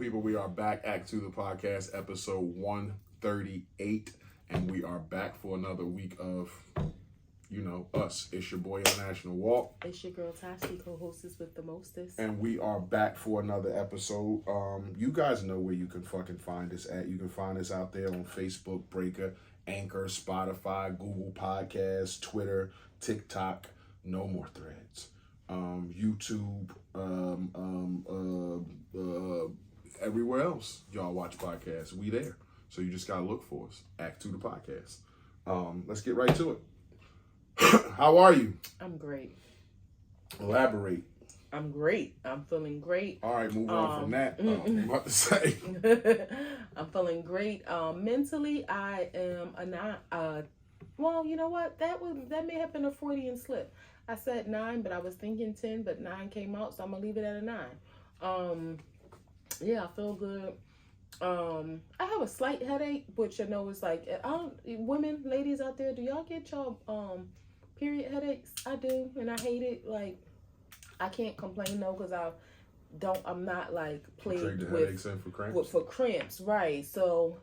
people? We are back. A2TP the podcast, episode 138. And we are back for another week of, us. It's your boy on National Walk. It's your girl Tashi, co-hostess with the mostest. And we are back for another episode. You guys know where you can fucking find us at. You can find us out there on Facebook, Breaker, Anchor, Spotify, Google Podcasts, Twitter, TikTok. No more Threads. YouTube, everywhere else y'all watch podcasts, we there. So you just gotta look for us. A2TP the podcast. Let's get right to it. How are you? I'm great. Elaborate. I'm great. I'm feeling great. All right, move on from that. I'm about to say. I'm feeling great. Mentally, I am a 9. Well, you know what? That may have been a Freudian slip. I said 9, but I was thinking 10, but 9 came out, so I'm gonna leave it at a 9. Yeah, I feel good. I have a slight headache, which I know is like, women, ladies out there, do y'all get y'all period headaches? I do, and I hate it. Like, I can't complain though, because I'm not like plagued for cramps, right? So,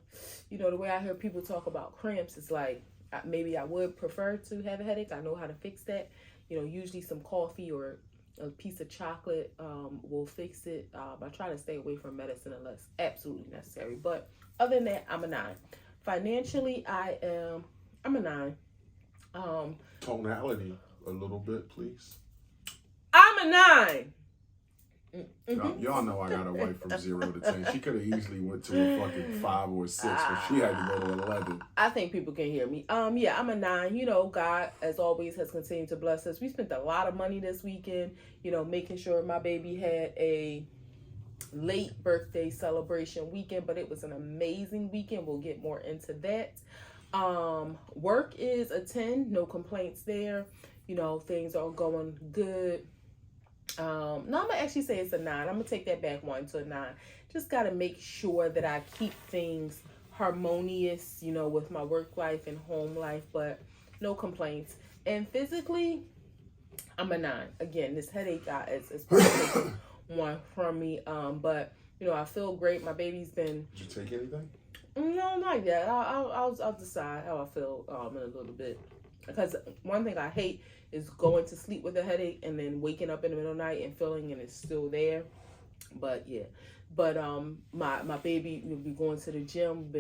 the way I hear people talk about cramps, it's like maybe I would prefer to have a headache. I know how to fix that. Usually some coffee or a piece of chocolate will fix it. I try to stay away from medicine unless absolutely necessary. But other than that, I'm a 9. Financially, I'm a 9. Tonality a little bit, please. I'm a 9. Y'all know I got a wife from 0 to 10. She could have easily went to a fucking 5 or 6, but she had to go to 11. I think people can hear me. Yeah, I'm a 9. God, as always, has continued to bless us. We spent a lot of money this weekend, making sure my baby had a late birthday celebration weekend, but it was an amazing weekend. We'll get more into that. Work is a 10. No complaints there. Things are going good. No, I'm gonna actually say it's a 9. I'm gonna take that back 1 to a 9. Just gotta make sure that I keep things harmonious, with my work life and home life, but no complaints. And physically, I'm a 9. Again, this headache is probably one from me. But I feel great. My baby's been. Did you take anything? No, not yet. I'll decide how I feel in a little bit. Because one thing I hate is going to sleep with a headache and then waking up in the middle of the night and feeling and it's still there. But yeah, my baby will be going to the gym.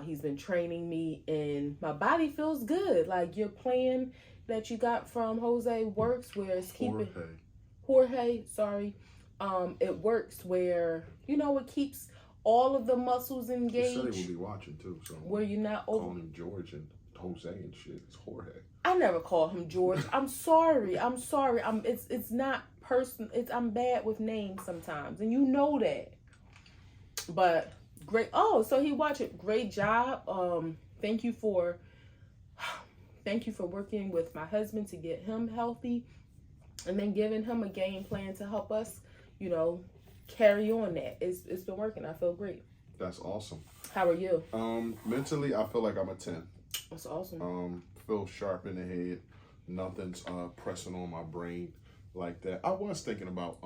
He's been training me and my body feels good. Like your plan that you got from Jose works, where it's keeping Jorge. Sorry, it works where it keeps all of the muscles engaged. He said he will be watching too. So where you're not calling him George and Jose and shit. It's Jorge. I never call him George. I'm sorry. It's not person. I'm bad with names sometimes, and you know that. But great. Oh, so he watched it. Great job. Thank you for working with my husband to get him healthy, and then giving him a game plan to help us, carry on that. It's been working. I feel great. That's awesome. How are you? Mentally, I feel like I'm a 10. That's awesome. Feel sharp in the head. Nothing's pressing on my brain like that. I was thinking about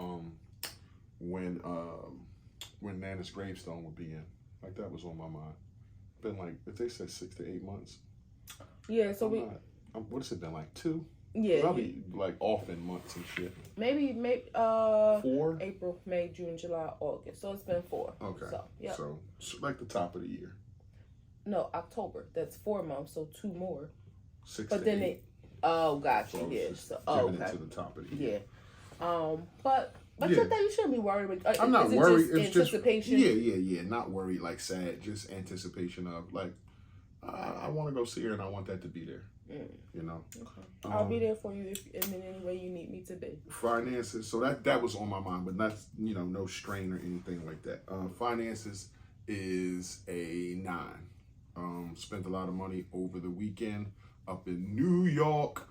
when Nana's gravestone would be in. Like, that was on my mind. Been like, if they said 6 to 8 months. Yeah, so what has it been, like 2? Yeah. I'll be like off in months and shit. Maybe 4? April, May, June, July, August. So it's been 4. Okay. So yeah. So like the top of the year. No, October. That's 4 months, so 2 more. 6 but to then 8. Gotcha. So yeah. So okay. It to the top of the year. Yeah. But yeah. You shouldn't be worried. I'm not worried. It's anticipation. Yeah. Not worried, like sad. Just anticipation of like, I want to go see her and I want that to be there. Okay. I'll be there for you in any way you need me to be. Finances. So that was on my mind, but that's no strain or anything like that. Finances is a 9. Spent a lot of money over the weekend up in New York.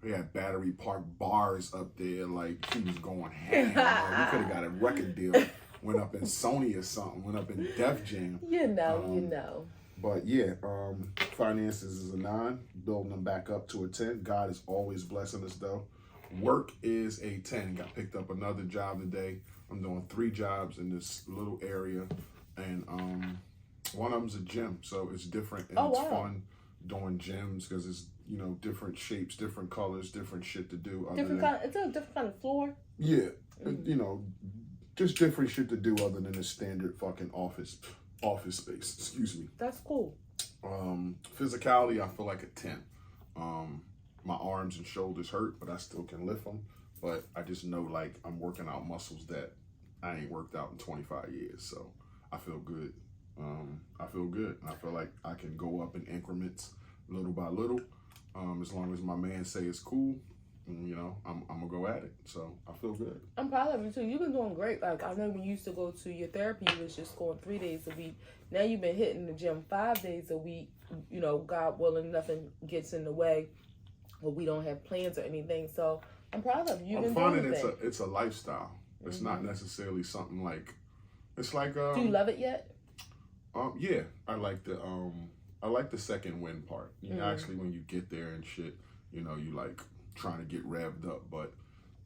We had Battery Park bars up there. Like, he was going ham. We could have got a record deal. Went up in Sony or something. Went up in Def Jam. You know. But yeah, finances is a 9. Building them back up to a 10. God is always blessing us though. Work is a 10. Got picked up another job today. I'm doing 3 jobs in this little area, and one of them's a gym, so it's different and it's fun doing gyms because it's, you know, different shapes, different colors, different shit to do. It's a different kind of floor. Yeah, you know, just different shit to do other than the standard fucking office space. Excuse me. That's cool. Physicality, I feel like a 10. My arms and shoulders hurt, but I still can lift them. But I just know, like, I'm working out muscles that I ain't worked out in 25 years. So I feel good. I feel good. I feel like I can go up in increments little by little. As long as my man say it's cool, you know, I'm gonna go at it. So I feel good. I'm proud of you too. You've been doing great. Like, I know when you used to go to your therapy, you was just going 3 days a week. Now you've been hitting the gym 5 days a week. You know, God willing, nothing gets in the way, or we don't have plans or anything. So I'm proud of you. I'm finding it's a lifestyle. It's not necessarily something like, it's like Do you love it yet? Yeah, I like the second win part. You know, actually, when you get there and shit, you know, you like trying to get revved up, but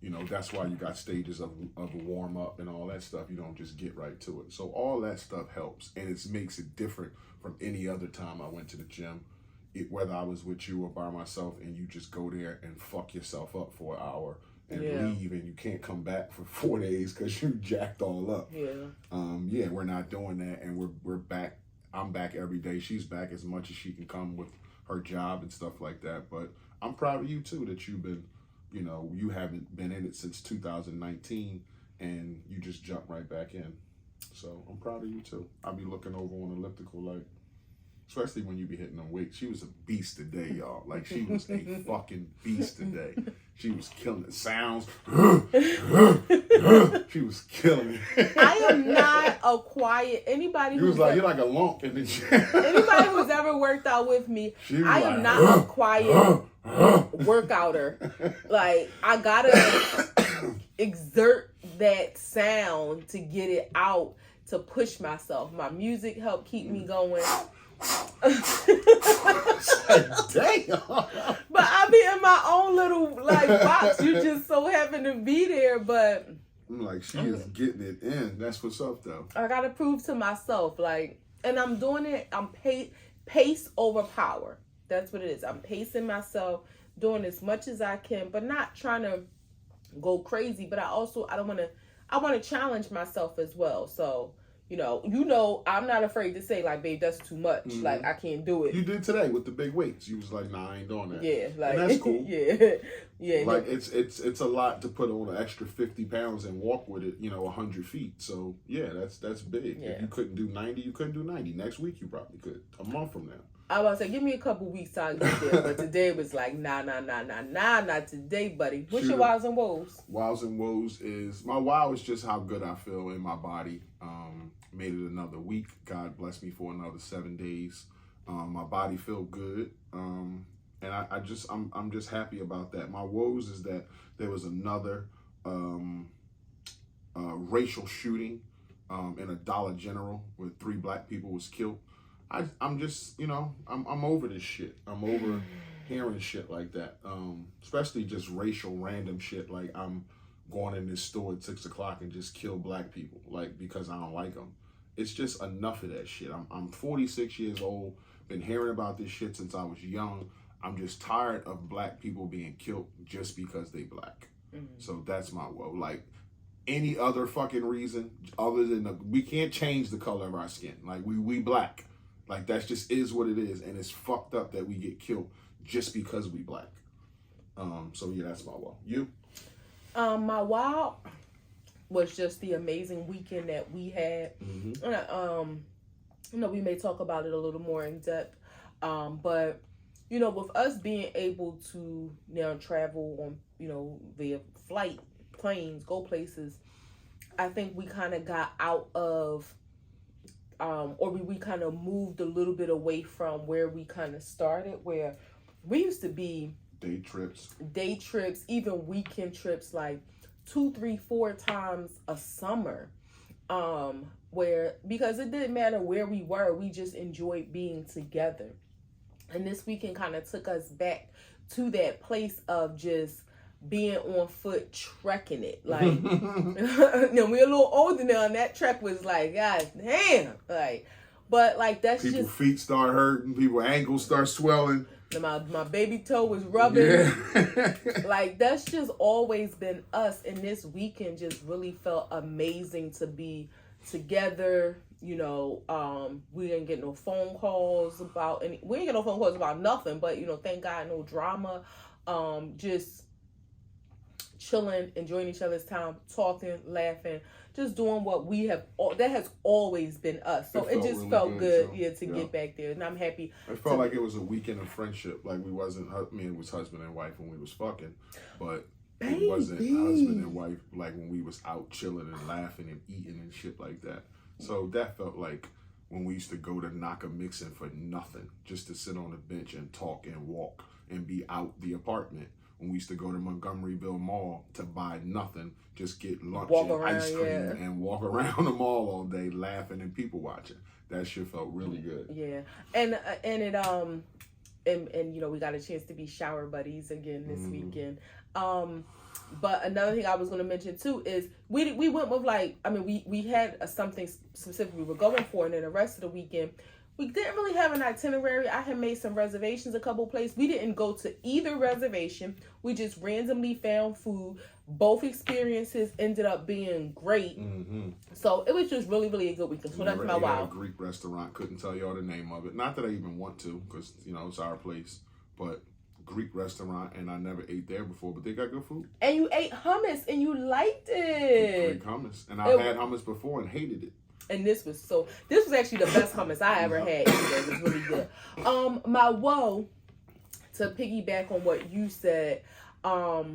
you know, that's why you got stages of a warm up and all that stuff. You don't just get right to it. So all that stuff helps, and it makes it different from any other time I went to the gym. Whether I was with you or by myself, and you just go there and fuck yourself up for an hour and leave, and you can't come back for 4 days because you jacked all up. Yeah, we're not doing that, and we're back. I'm back every day. She's back as much as she can come with her job and stuff like that. But I'm proud of you too that you've been, you know, you haven't been in it since 2019, and you just jumped right back in. So I'm proud of you too. I'll be looking over on elliptical like. Especially when you be hitting them weights. She was a beast today, y'all. Like, she was a fucking beast today. She was killing the sounds. She was killing it. I am not a quiet, anybody who's like, you're like a lump in the gym. Anybody who's ever worked out with me, I am not a quiet workouter. Like, I gotta exert that sound to get it out, to push myself. My music helped keep me going. Damn. But I be in my own little like box. You just so happen to be there, but I'm like, she is getting it in. That's what's up though. I gotta prove to myself, like, and I'm doing it. I'm pace over power. That's what it is. I'm pacing myself, doing as much as I can, but not trying to go crazy. But I want to challenge myself as well. So. You know, I'm not afraid to say, like, babe, that's too much. Like, I can't do it. You did today with the big weights. You was like, nah, I ain't doing that. Yeah, like, and that's cool. yeah. Like, it's a lot to put on an extra 50 pounds and walk with it, 100 feet. So, yeah, that's big. Yeah. If you couldn't do 90, you couldn't do 90. Next week, you probably could. A month from now. I was say, give me a couple weeks till I get there. But today was like, nah, not today, buddy. What's your wows and woes? Wows and woes is, my wow is just how good I feel in my body. Made it another week. God bless me for another 7 days. My body feel good. And I'm just happy about that. My woes is that there was another racial shooting in a Dollar General where 3 black people was killed. I'm just, I'm over this shit. I'm over hearing shit like that. Especially just racial random shit. Like, I'm going in this store at 6 o'clock and just kill black people, like, because I don't like them. It's just enough of that shit. I'm 46 years old, been hearing about this shit since I was young. I'm just tired of black people being killed just because they black. So that's my woe. Like, any other fucking reason other than we can't change the color of our skin. Like, we black. Like, that's just is what it is, and it's fucked up that we get killed just because we black. So yeah, that's my woe. You? My wow was just the amazing weekend that we had. We may talk about it a little more in depth. But, with us being able to now travel on, via flight, planes, go places, I think we kind of got out of, or we kind of moved a little bit away from where we kind of started, where we used to be day trips, even weekend trips, like 2, 3, 4 times a summer, because it didn't matter where we were, we just enjoyed being together. And this weekend kind of took us back to that place of just being on foot trekking it. Like, you know, we're a little older now, and that trek was like, God damn. Like, but like, that's people just. Feet start hurting, people ankles start swelling. My baby toe was rubbing. Yeah. Like, that's just always been us. And this weekend just really felt amazing to be together. You know, we didn't get no phone calls about any. We didn't get no phone calls about nothing. But, you know, thank God, no drama. Just chilling, enjoying each other's time, talking, laughing, just doing what we have. That has always been us. So it just really felt good, to get back there. And I'm happy. It felt like it was a weekend of friendship. Like we wasn't. I mean, it was husband and wife when we was fucking, but it wasn't husband and wife like when we was out chilling and laughing and eating and shit like that. So that felt like when we used to go to Naka Mixon for nothing, just to sit on the bench and talk and walk and be out the apartment. When we used to go to Montgomeryville Mall to buy nothing, just get lunch and ice cream and walk around the mall all day laughing and people watching. That shit felt really good. Yeah. And it and you know, we got a chance to be shower buddies again this weekend. But another thing I was going to mention too is we went with like, I mean, we had something specific we were going for, and then the rest of the weekend we didn't really have an itinerary. I had made some reservations a couple places. We didn't go to either reservation. We just randomly found food. Both experiences ended up being great. Mm-hmm. So it was just really, really a good weekend. So that's my wow. A Greek restaurant. Couldn't tell y'all the name of it. Not that I even want to, because, you know, it's our place. But Greek restaurant, and I never ate there before, but they got good food. And you ate hummus, and you liked it. Greek hummus. And I had hummus before and hated it. And this was actually the best hummus I ever had. It was really good. My woe, to piggyback on what you said, that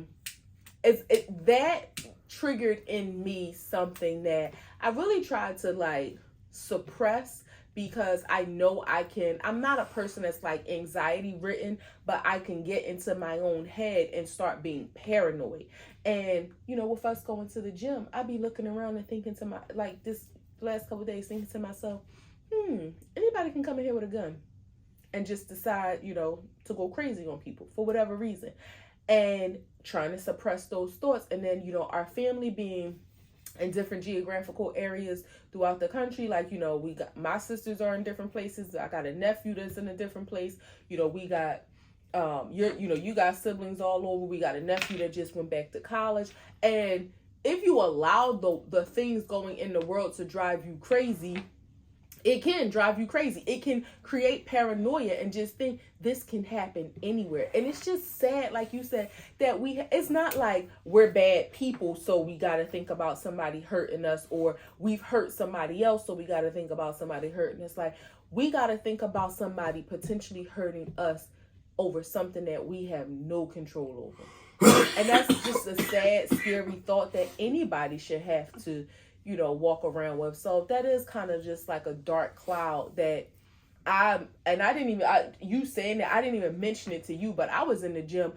triggered in me something that I really tried to like suppress, because I know I'm not a person that's like anxiety ridden, but I can get into my own head and start being paranoid. And, you know, with us going to the gym, I'd be looking around and thinking to this last couple of days, thinking to myself, anybody can come in here with a gun and just decide, you know, to go crazy on people for whatever reason, and trying to suppress those thoughts. And then, you know, our family being in different geographical areas throughout the country, like, you know, my sisters are in different places. I got a nephew that's in a different place. You know, we got you got siblings all over. We got a nephew that just went back to college. And if you allow the things going in the world to drive you crazy, it can drive you crazy. It can create paranoia and just think this can happen anywhere. And it's just sad, like you said, that it's not like we're bad people, so we got to think about somebody hurting us, or we've hurt somebody else, so we got to think about somebody hurting us. Like, we got to think about somebody potentially hurting us over something that we have no control over. And that's just a sad, scary thought that anybody should have to, you know, walk around with. So that is kind of just like a dark cloud that you saying that, I didn't even mention it to you, but I was in the gym,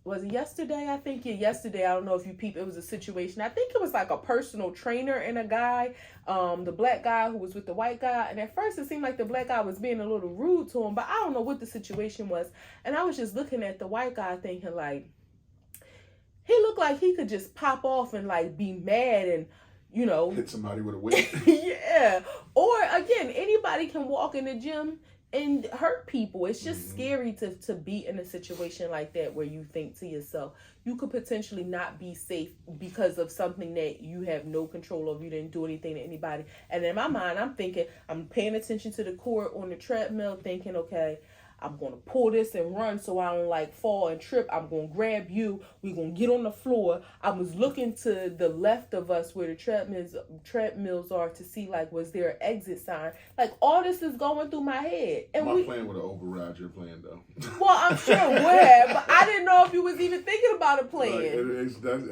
was it yesterday? I think yesterday. I don't know if you peeped. It was a situation. I think it was like a personal trainer and a guy, the black guy who was with the white guy. And at first it seemed like the black guy was being a little rude to him, but I don't know what the situation was. And I was just looking at the white guy thinking like, he looked like he could just pop off and like be mad and, you know, hit somebody with a whip. Yeah. Or again, anybody can walk in the gym and hurt people. It's just scary to be in a situation like that where you think to yourself, you could potentially not be safe because of something that you have no control of. You didn't do anything to anybody. And in my mind, I'm thinking, I'm paying attention to the cord on the treadmill, thinking, okay, I'm going to pull this and run so I don't like fall and trip. I'm going to grab you. We're going to get on the floor. I was looking to the left of us where the treadmills are to see, like, was there an exit sign? Like, all this is going through my head. And my plan with an override you're playing, though. Well, I'm sure it would have, but I didn't know if you was even thinking about a plan. Like,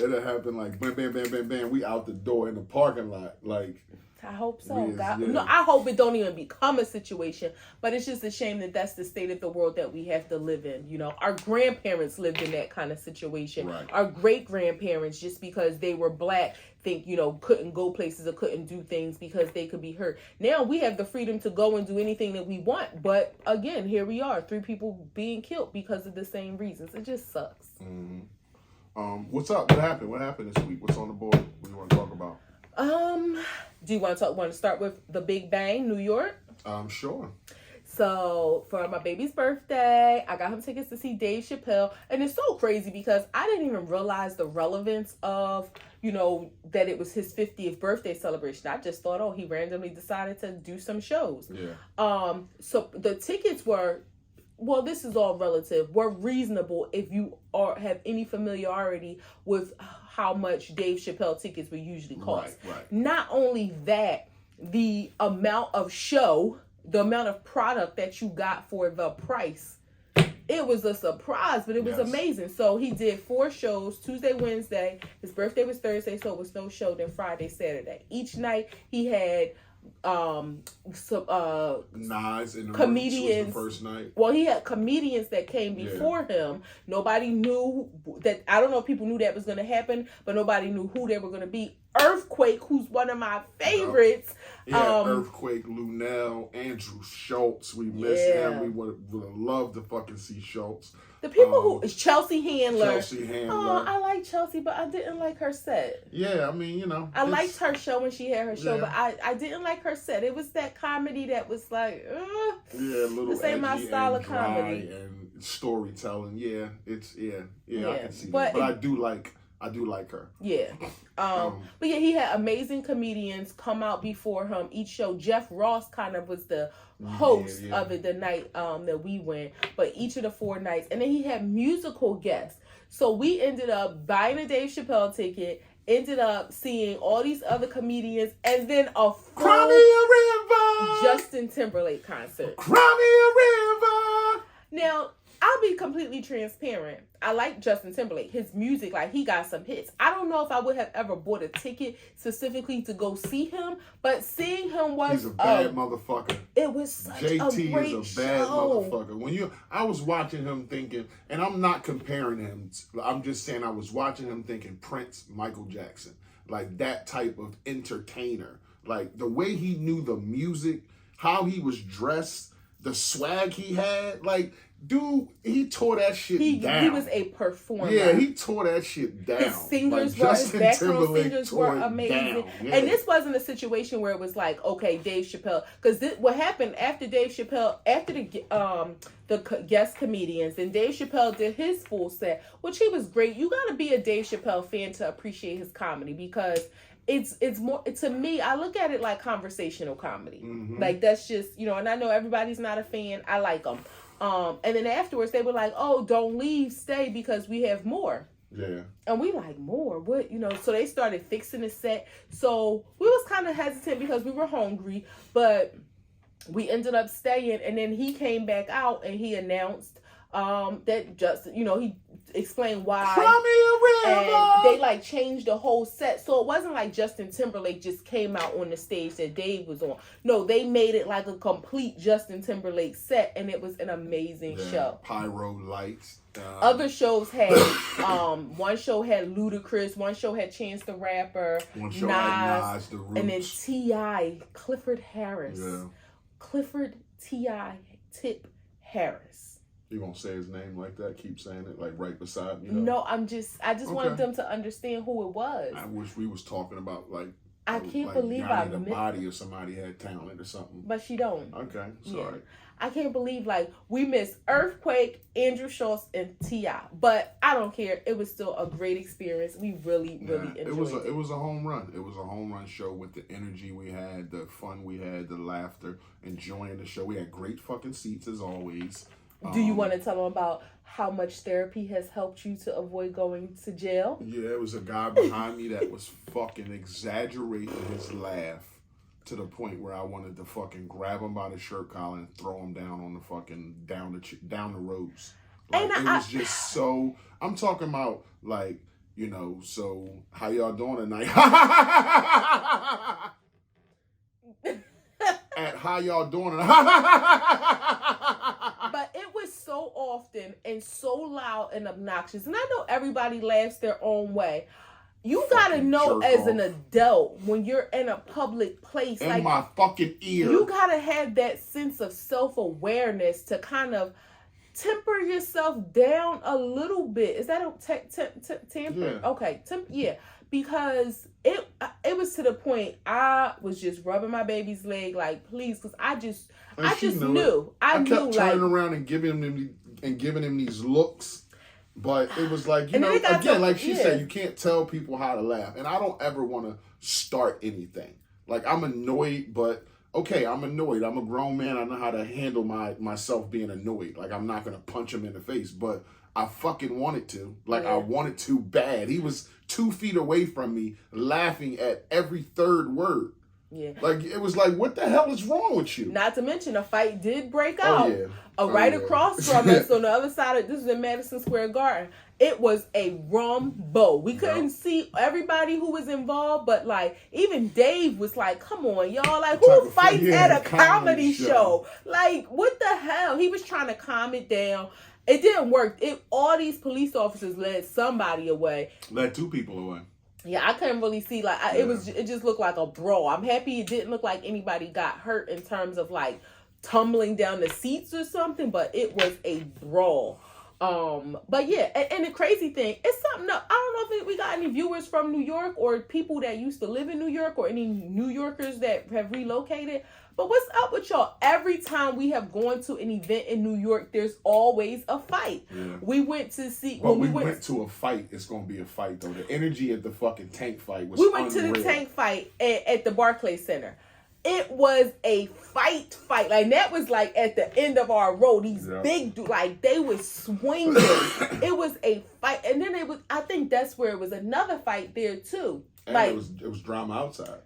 it'll happen like, bam, bam, bam, bam, bam. We out the door in the parking lot. Like, I hope so. God. Yeah. No, I hope it don't even become a situation, but it's just a shame that that's the state of the world that we have to live in. You know, our grandparents lived in that kind of situation. Right. Our great-grandparents, just because they were black, think, you know, couldn't go places or couldn't do things because they could be hurt. Now we have the freedom to go and do anything that we want. But again, here we are, 3 people being killed because of the same reasons. It just sucks. Mm-hmm. What's up? What happened? What happened this week? What's on the board? What do you want to talk about? Do you want to start with the Big Bang, New York? Sure. So for my baby's birthday, I got him tickets to see Dave Chappelle. And it's so crazy because I didn't even realize the relevance of, that it was his 50th birthday celebration. I just thought, he randomly decided to do some shows. Yeah. So the tickets were, this is all relative, were reasonable if you have any familiarity with how much Dave Chappelle tickets would usually cost. Right. Not only that, the amount of show, the amount of product that you got for the price, it was a surprise, but it was amazing. So he did 4 shows, Tuesday, Wednesday. His birthday was Thursday, so it was no show. Then Friday, Saturday. Each night he had Nas and comedians. Was the first night. Well, he had comedians that came before him. Nobody knew that. I don't know if people knew that was going to happen, but nobody knew who they were going to be. Earthquake, who's one of my favorites. Earthquake, Lunel, Andrew Schultz. We miss him. We would have loved to fucking see Schultz. The people who is Chelsea Handler. Oh, I like Chelsea, but I didn't like her set. Yeah, I mean, I liked her show when she had her show, but I didn't like her set. It was that comedy that was like, a little this ain't my style of comedy and storytelling. Yeah, it's I can see but that. But I do like her. Yeah. But yeah, he had amazing comedians come out before him each show. Jeff Ross kind of was the host of it the night that we went, but each of the 4 nights. And then he had musical guests. So we ended up buying a Dave Chappelle ticket, ended up seeing all these other comedians, and then a Cry me a river! Justin Timberlake concert. Cry me a river! Now, I'll be completely transparent. I like Justin Timberlake. His music, he got some hits. I don't know if I would have ever bought a ticket specifically to go see him, but seeing him was... He's a bad motherfucker. It was such a great JT is a bad show. motherfucker. I was watching him thinking, and I'm not comparing him, I'm just saying I was watching him thinking Prince, Michael Jackson. Like that type of entertainer. Like the way he knew the music, how he was dressed, the swag he had, dude, he tore that shit down. He was a performer. Yeah, he tore that shit down. His singers his background singers were amazing. Yeah. And this wasn't a situation where it was like, okay, Dave Chappelle. Because what happened after Dave Chappelle, after the guest comedians, and Dave Chappelle did his full set, which he was great. You got to be a Dave Chappelle fan to appreciate his comedy because it's more, to me, I look at it like conversational comedy. Mm-hmm. Like that's just, and I know everybody's not a fan. I like them. And then afterwards they were like, oh, don't leave, stay because we have more. Yeah. And we like, more? What? So they started fixing the set. So we was kind of hesitant because we were hungry, but we ended up staying. And then he came back out and he announced that Justin, he explained why. And they changed the whole set. So it wasn't like Justin Timberlake just came out on the stage that Dave was on. No, they made it like a complete Justin Timberlake set, and it was an amazing show. Pyro lights. Other shows had one show had Ludacris, one show had Chance the Rapper, one show had Nas, the Roots, and then T.I. Clifford Harris. Yeah. Clifford T.I. Tip Harris. You gonna say his name like that? Keep saying it right beside me. No, I just wanted them to understand who it was. I wish we was talking about I can't believe I the body of somebody had talent or something. But she don't. Okay, sorry. Yeah. I can't believe we missed Earthquake, Andrew Schultz, and T.I. But I don't care. It was still a great experience. We really enjoyed it. It was a home run. It was a home run show with the energy we had, the fun we had, the laughter, enjoying the show. We had great fucking seats as always. Do you want to tell them about how much therapy has helped you to avoid going to jail? Yeah, there was a guy behind me that was fucking exaggerating his laugh to the point where I wanted to fucking grab him by the shirt collar and throw him down on the fucking down the roads. It was just so. I'm talking about so how y'all doing tonight? At how y'all doing tonight? But it was so often and so loud and obnoxious. And I know everybody laughs their own way. You gotta know as an adult when you're in a public place. In my fucking ear. You gotta have that sense of self-awareness to kind of temper yourself down a little bit. Is that a temper? Yeah. Okay, yeah. Because it was to the point I was just rubbing my baby's leg like, please, because I just knew. I kept turning around and giving him these looks. But it was like, you know, again, like she said, you can't tell people how to laugh. And I don't ever want to start anything. Like, I'm annoyed, but okay, I'm annoyed. I'm a grown man. I know how to handle myself being annoyed. Like, I'm not going to punch him in the face, but I fucking wanted to. Like, I wanted to bad. He was 2 feet away from me laughing at every third word. Yeah. Like, it was like, what the hell is wrong with you? Not to mention, a fight did break out. Right across from us on the other side of, this is in Madison Square Garden. It was a rumble. We couldn't see everybody who was involved, but like, even Dave was like, come on, y'all. Like, who fights at a comedy show? Like, what the hell? He was trying to calm it down. It didn't work. All these police officers led somebody away. Led 2 people away. Yeah, I couldn't really see, like, it just looked like a brawl. I'm happy it didn't look like anybody got hurt in terms of, like, tumbling down the seats or something, but it was a brawl. But yeah, and the crazy thing, it's something else. I don't know if we got any viewers from New York or people that used to live in New York or any New Yorkers that have relocated. But what's up with y'all? Every time we have gone to an event in New York, there's always a fight. Yeah. We went to see... But when we went to a fight, it's going to be a fight, though. The energy at the fucking tank fight was unreal. To the tank fight at the Barclays Center. It was a fight. Like, that was, like, at the end of our road. These big dudes, like, they was swinging. It was a fight. And then I think that's where it was another fight there, too. And like, it was drama outside.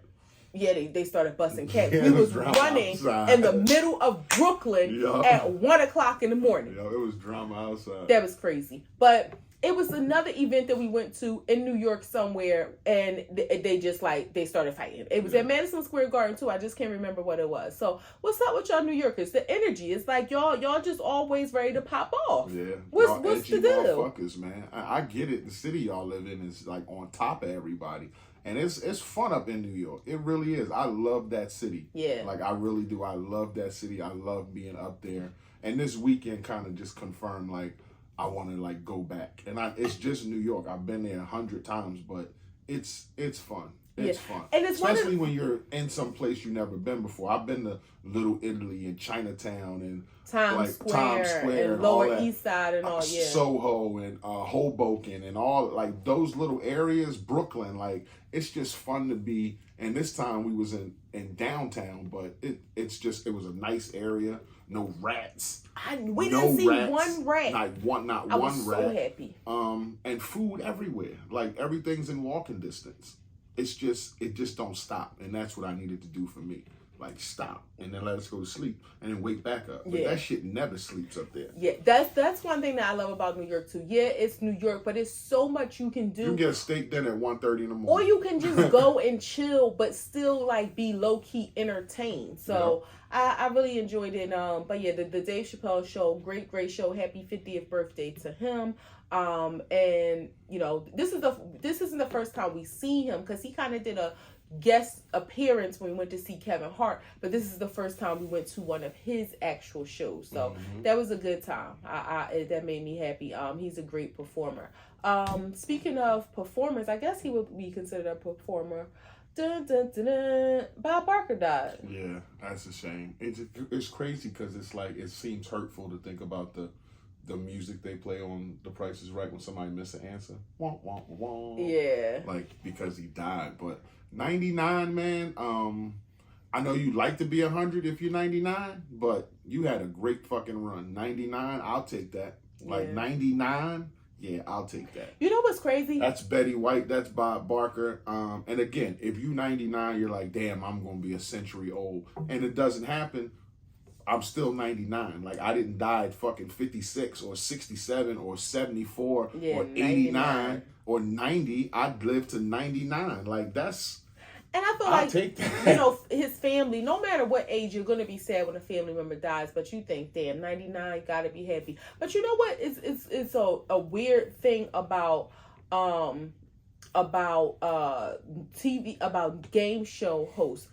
Yeah, they started busting cats. We was running outside. In the middle of Brooklyn at 1 o'clock in the morning. It was drama outside. That was crazy. But it was another event that we went to in New York somewhere, and they just, like, they started fighting. It was at Madison Square Garden, too. I just can't remember what it was. So, what's up with y'all New Yorkers? The energy. It's like, y'all just always ready to pop off. Yeah. What's the deal? Motherfuckers, man. I get it. The city y'all live in is, like, on top of everybody. And it's fun up in New York. It really is. I love that city. Yeah. Like, I really do. I love that city. I love being up there. And this weekend kind of just confirmed, like, I want to, like, go back. And it's just New York. I've been there 100 times, but it's fun. It's fun. And it's especially when you're in some place you've never been before. I've been to Little Italy and Chinatown and Times Square and Lower East Side and all, Soho and Hoboken and all, like, those little areas, Brooklyn, like, it's just fun to be. And this time we was in downtown, but it was a nice area. No rats. We didn't see rats, one rat. Not one rat. I was so happy. And food everywhere. Like, everything's in walking distance. It just don't stop. And that's what I needed to do for me. Like, stop and then let us go to sleep and then wake back up. But that shit never sleeps up there. Yeah, that's one thing that I love about New York too. Yeah, it's New York, but it's so much you can do. You can get a steak dinner at 1:30 in the morning. Or you can just go and chill, but still, like, be low key entertained. So I really enjoyed it. But yeah, the Dave Chappelle show, great show. Happy 50th birthday to him. And you know, this isn't the first time we see him, because he kind of did a guest appearance when we went to see Kevin Hart, but this is the first time we went to one of his actual shows, so that was a good time. That made me happy. He's a great performer. Speaking of performers, I guess he would be considered a performer. Dun, dun, dun, dun. Bob Barker died. Yeah, that's a shame. It's crazy because it's like, it seems hurtful to think about the music they play on The Price is Right when somebody misses an answer. Wah, wah, wah. Yeah. Like, because he died. But 99, man, I know you'd like to be 100 if you're 99, but you had a great fucking run. 99, I'll take that. Like, 99, yeah, I'll take that. You know what's crazy? That's Betty White. That's Bob Barker. And again, if you 99, you're like, damn, I'm going to be a century old. And it doesn't happen. I'm still 99. Like, I didn't die at fucking 56 or 67 or 74 or 89 99. Or 90. I'd live to 99. Like, that's... And I feel I'll take that. You know, his family, no matter what age, you're going to be sad when a family member dies, but you think, damn, 99, got to be happy. But you know what? It's a weird thing about TV, about game show hosts.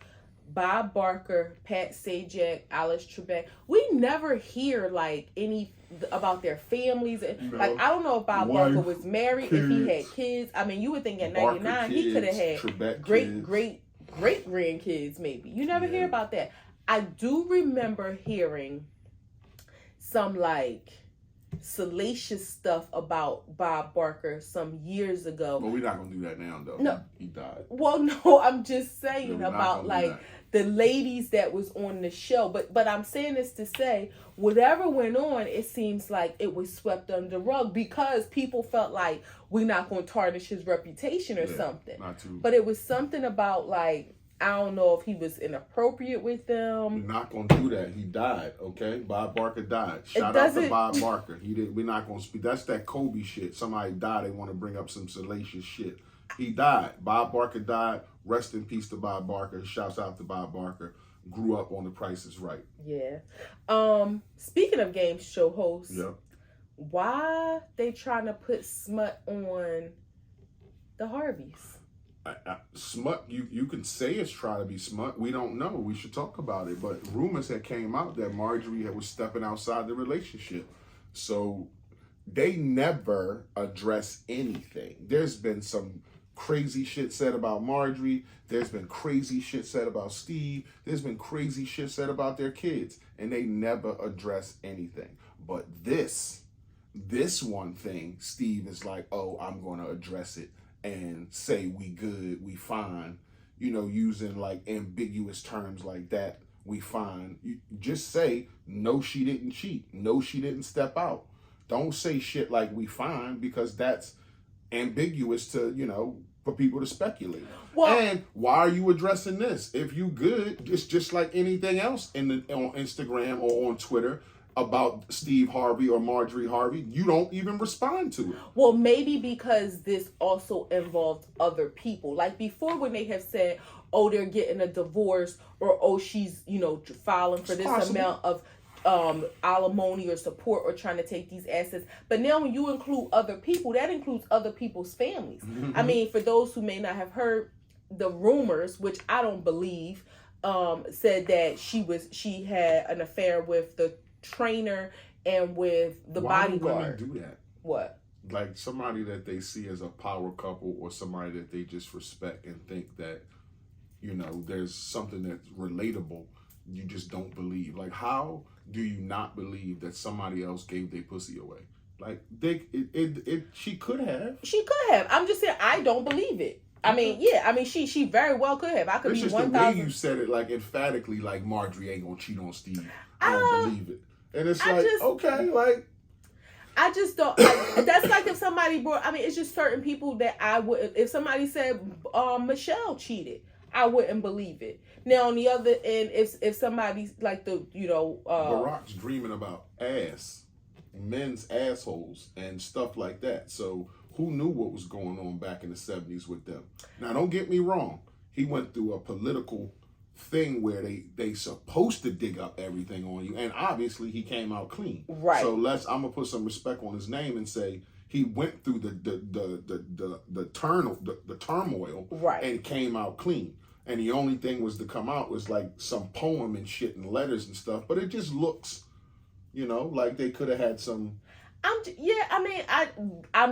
Bob Barker, Pat Sajak, Alice Trebek. We never hear like any about their families. Like I don't know if Bob Barker was married, if he had kids. I mean, you would think at 99 he could have had Trebek great grandkids. Maybe you never hear about that. I do remember hearing some like salacious stuff about Bob Barker some years ago. But we're not gonna do that now, though. No, he died. Well, no, I'm just saying about like the ladies that was on the show. But I'm saying this to say, whatever went on, it seems like it was swept under the rug because people felt like we're not going to tarnish his reputation or something. Not too. But it was something about like, I don't know if he was inappropriate with them. We're not gonna do that. He died. Okay, Bob Barker died. Shout out to Bob Barker. He didn't. We're not gonna speak. That's that Kobe shit. Somebody died. They want to bring up some salacious shit. He died. Bob Barker died. Rest in peace to Bob Barker. Shouts out to Bob Barker. Grew up on The Price is Right. Yeah. Speaking of game show hosts, why they trying to put smut on the Harveys? Smut, you can say it's trying to be smut. We don't know. We should talk about it. But rumors had came out that Marjorie was stepping outside the relationship. So they never address anything. There's been some crazy shit said about Marjorie. There's been crazy shit said about Steve. There's been crazy shit said about their kids. And they never address anything. But this one thing, Steve is like, oh, I'm going to address it and say we good, we fine, using like ambiguous terms like that, we fine. You just say, no, she didn't cheat. No, she didn't step out. Don't say shit like we fine because that's ambiguous to, for people to speculate. Well, and why are you addressing this? If you good, it's just like anything else on Instagram or on Twitter about Steve Harvey or Marjorie Harvey, you don't even respond to it. Well, maybe because this also involved other people. Like before when they have said, oh, they're getting a divorce or, oh, she's, filing for this amount of alimony or support or trying to take these assets. But now when you include other people, that includes other people's families. Mm-hmm. I mean, for those who may not have heard the rumors, which I don't believe, said that she had an affair with the trainer and with the bodyguard. Why do women do that? What? Like somebody that they see as a power couple or somebody that they just respect and think that, there's something that's relatable, you just don't believe. Like, how do you not believe that somebody else gave their pussy away? Like, she could have. She could have. I'm just saying, I don't believe it. I mean, she very well could have. I could be 1,000. It's just the way you said it, like emphatically, like Marjorie ain't gonna cheat on Steve. I don't believe it. And it's okay, like. I just don't. That's like if somebody brought. I mean, it's just certain people that I would. If somebody said Michelle cheated, I wouldn't believe it. Now on the other end, if somebody's like Barack's dreaming about men's assholes and stuff like that. So who knew what was going on back in the 70s with them? Now don't get me wrong. He went through a political thing where they supposed to dig up everything on you, and obviously he came out clean. Right. So I'm gonna put some respect on his name and say he went through the turmoil, right, and came out clean. And the only thing was to come out was like some poem and shit and letters and stuff. But it just looks, like they could have had some. I'm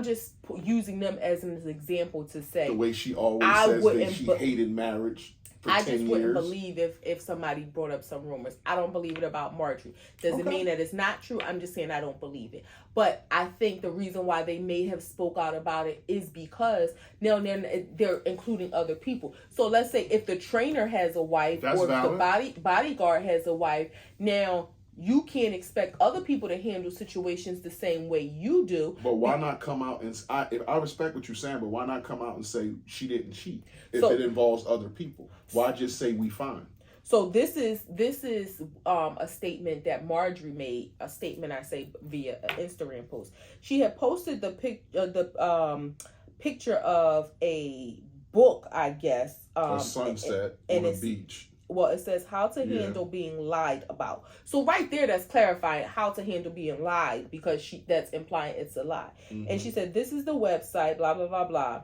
just using them as an example to say the way she always says that she hated marriage. I just wouldn't believe if somebody brought up some rumors. I don't believe it about Marjorie. Does it mean that it's not true? I'm just saying I don't believe it. But I think the reason why they may have spoke out about it is because now they're including other people. So let's say if the trainer has a wife or if the bodyguard has a wife, now you can't expect other people to handle situations the same way you do. But why not come out and I respect what you're saying, but why not come out and say she didn't cheat if it involves other people? Why just say we fine? So this is a statement that Marjorie made. A statement I say via an Instagram post. She had posted the picture of a book, I guess. A sunset on a beach. Well, it says how to handle being lied about. So right there, that's clarifying how to handle being lied because that's implying it's a lie. Mm-hmm. And she said, this is the website, blah, blah, blah, blah.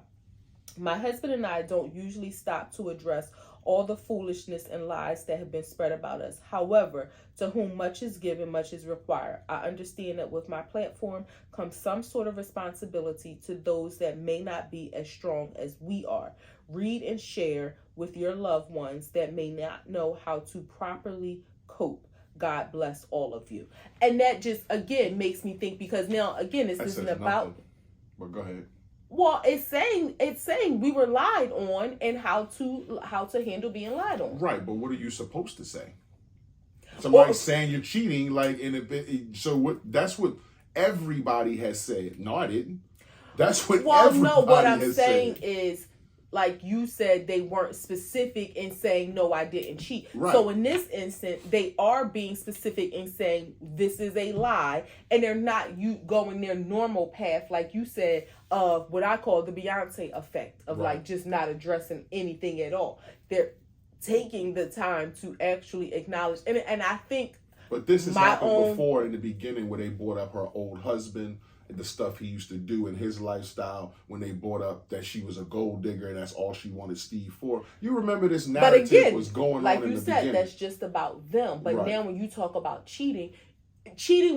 My husband and I don't usually stop to address all the foolishness and lies that have been spread about us. However, to whom much is given, much is required. I understand that with my platform comes some sort of responsibility to those that may not be as strong as we are. Read and share with your loved ones that may not know how to properly cope. God bless all of you. And that just, again, makes me think, because now, again, this isn't about... Nothing. But go ahead. Well, it's saying we were lied on and how to handle being lied on. Right, but what are you supposed to say? Somebody's saying you're cheating, like in a bit. So what? That's what everybody has said. No, I didn't. That's what. Well, no. What I'm saying is, like you said, they weren't specific in saying, no, I didn't cheat. Right. So in this instance, they are being specific in saying this is a lie, and they're not going their normal path, like you said, of what I call the Beyonce effect of like just not addressing anything at all. They're taking the time to actually acknowledge, and I think. But this has happened before in the beginning, where they brought up her old husband, the stuff he used to do in his lifestyle, when they brought up that she was a gold digger and that's all she wanted Steve for. You remember this narrative was going like on in the beginning. Like you said, that's just about them. But now when you talk about cheating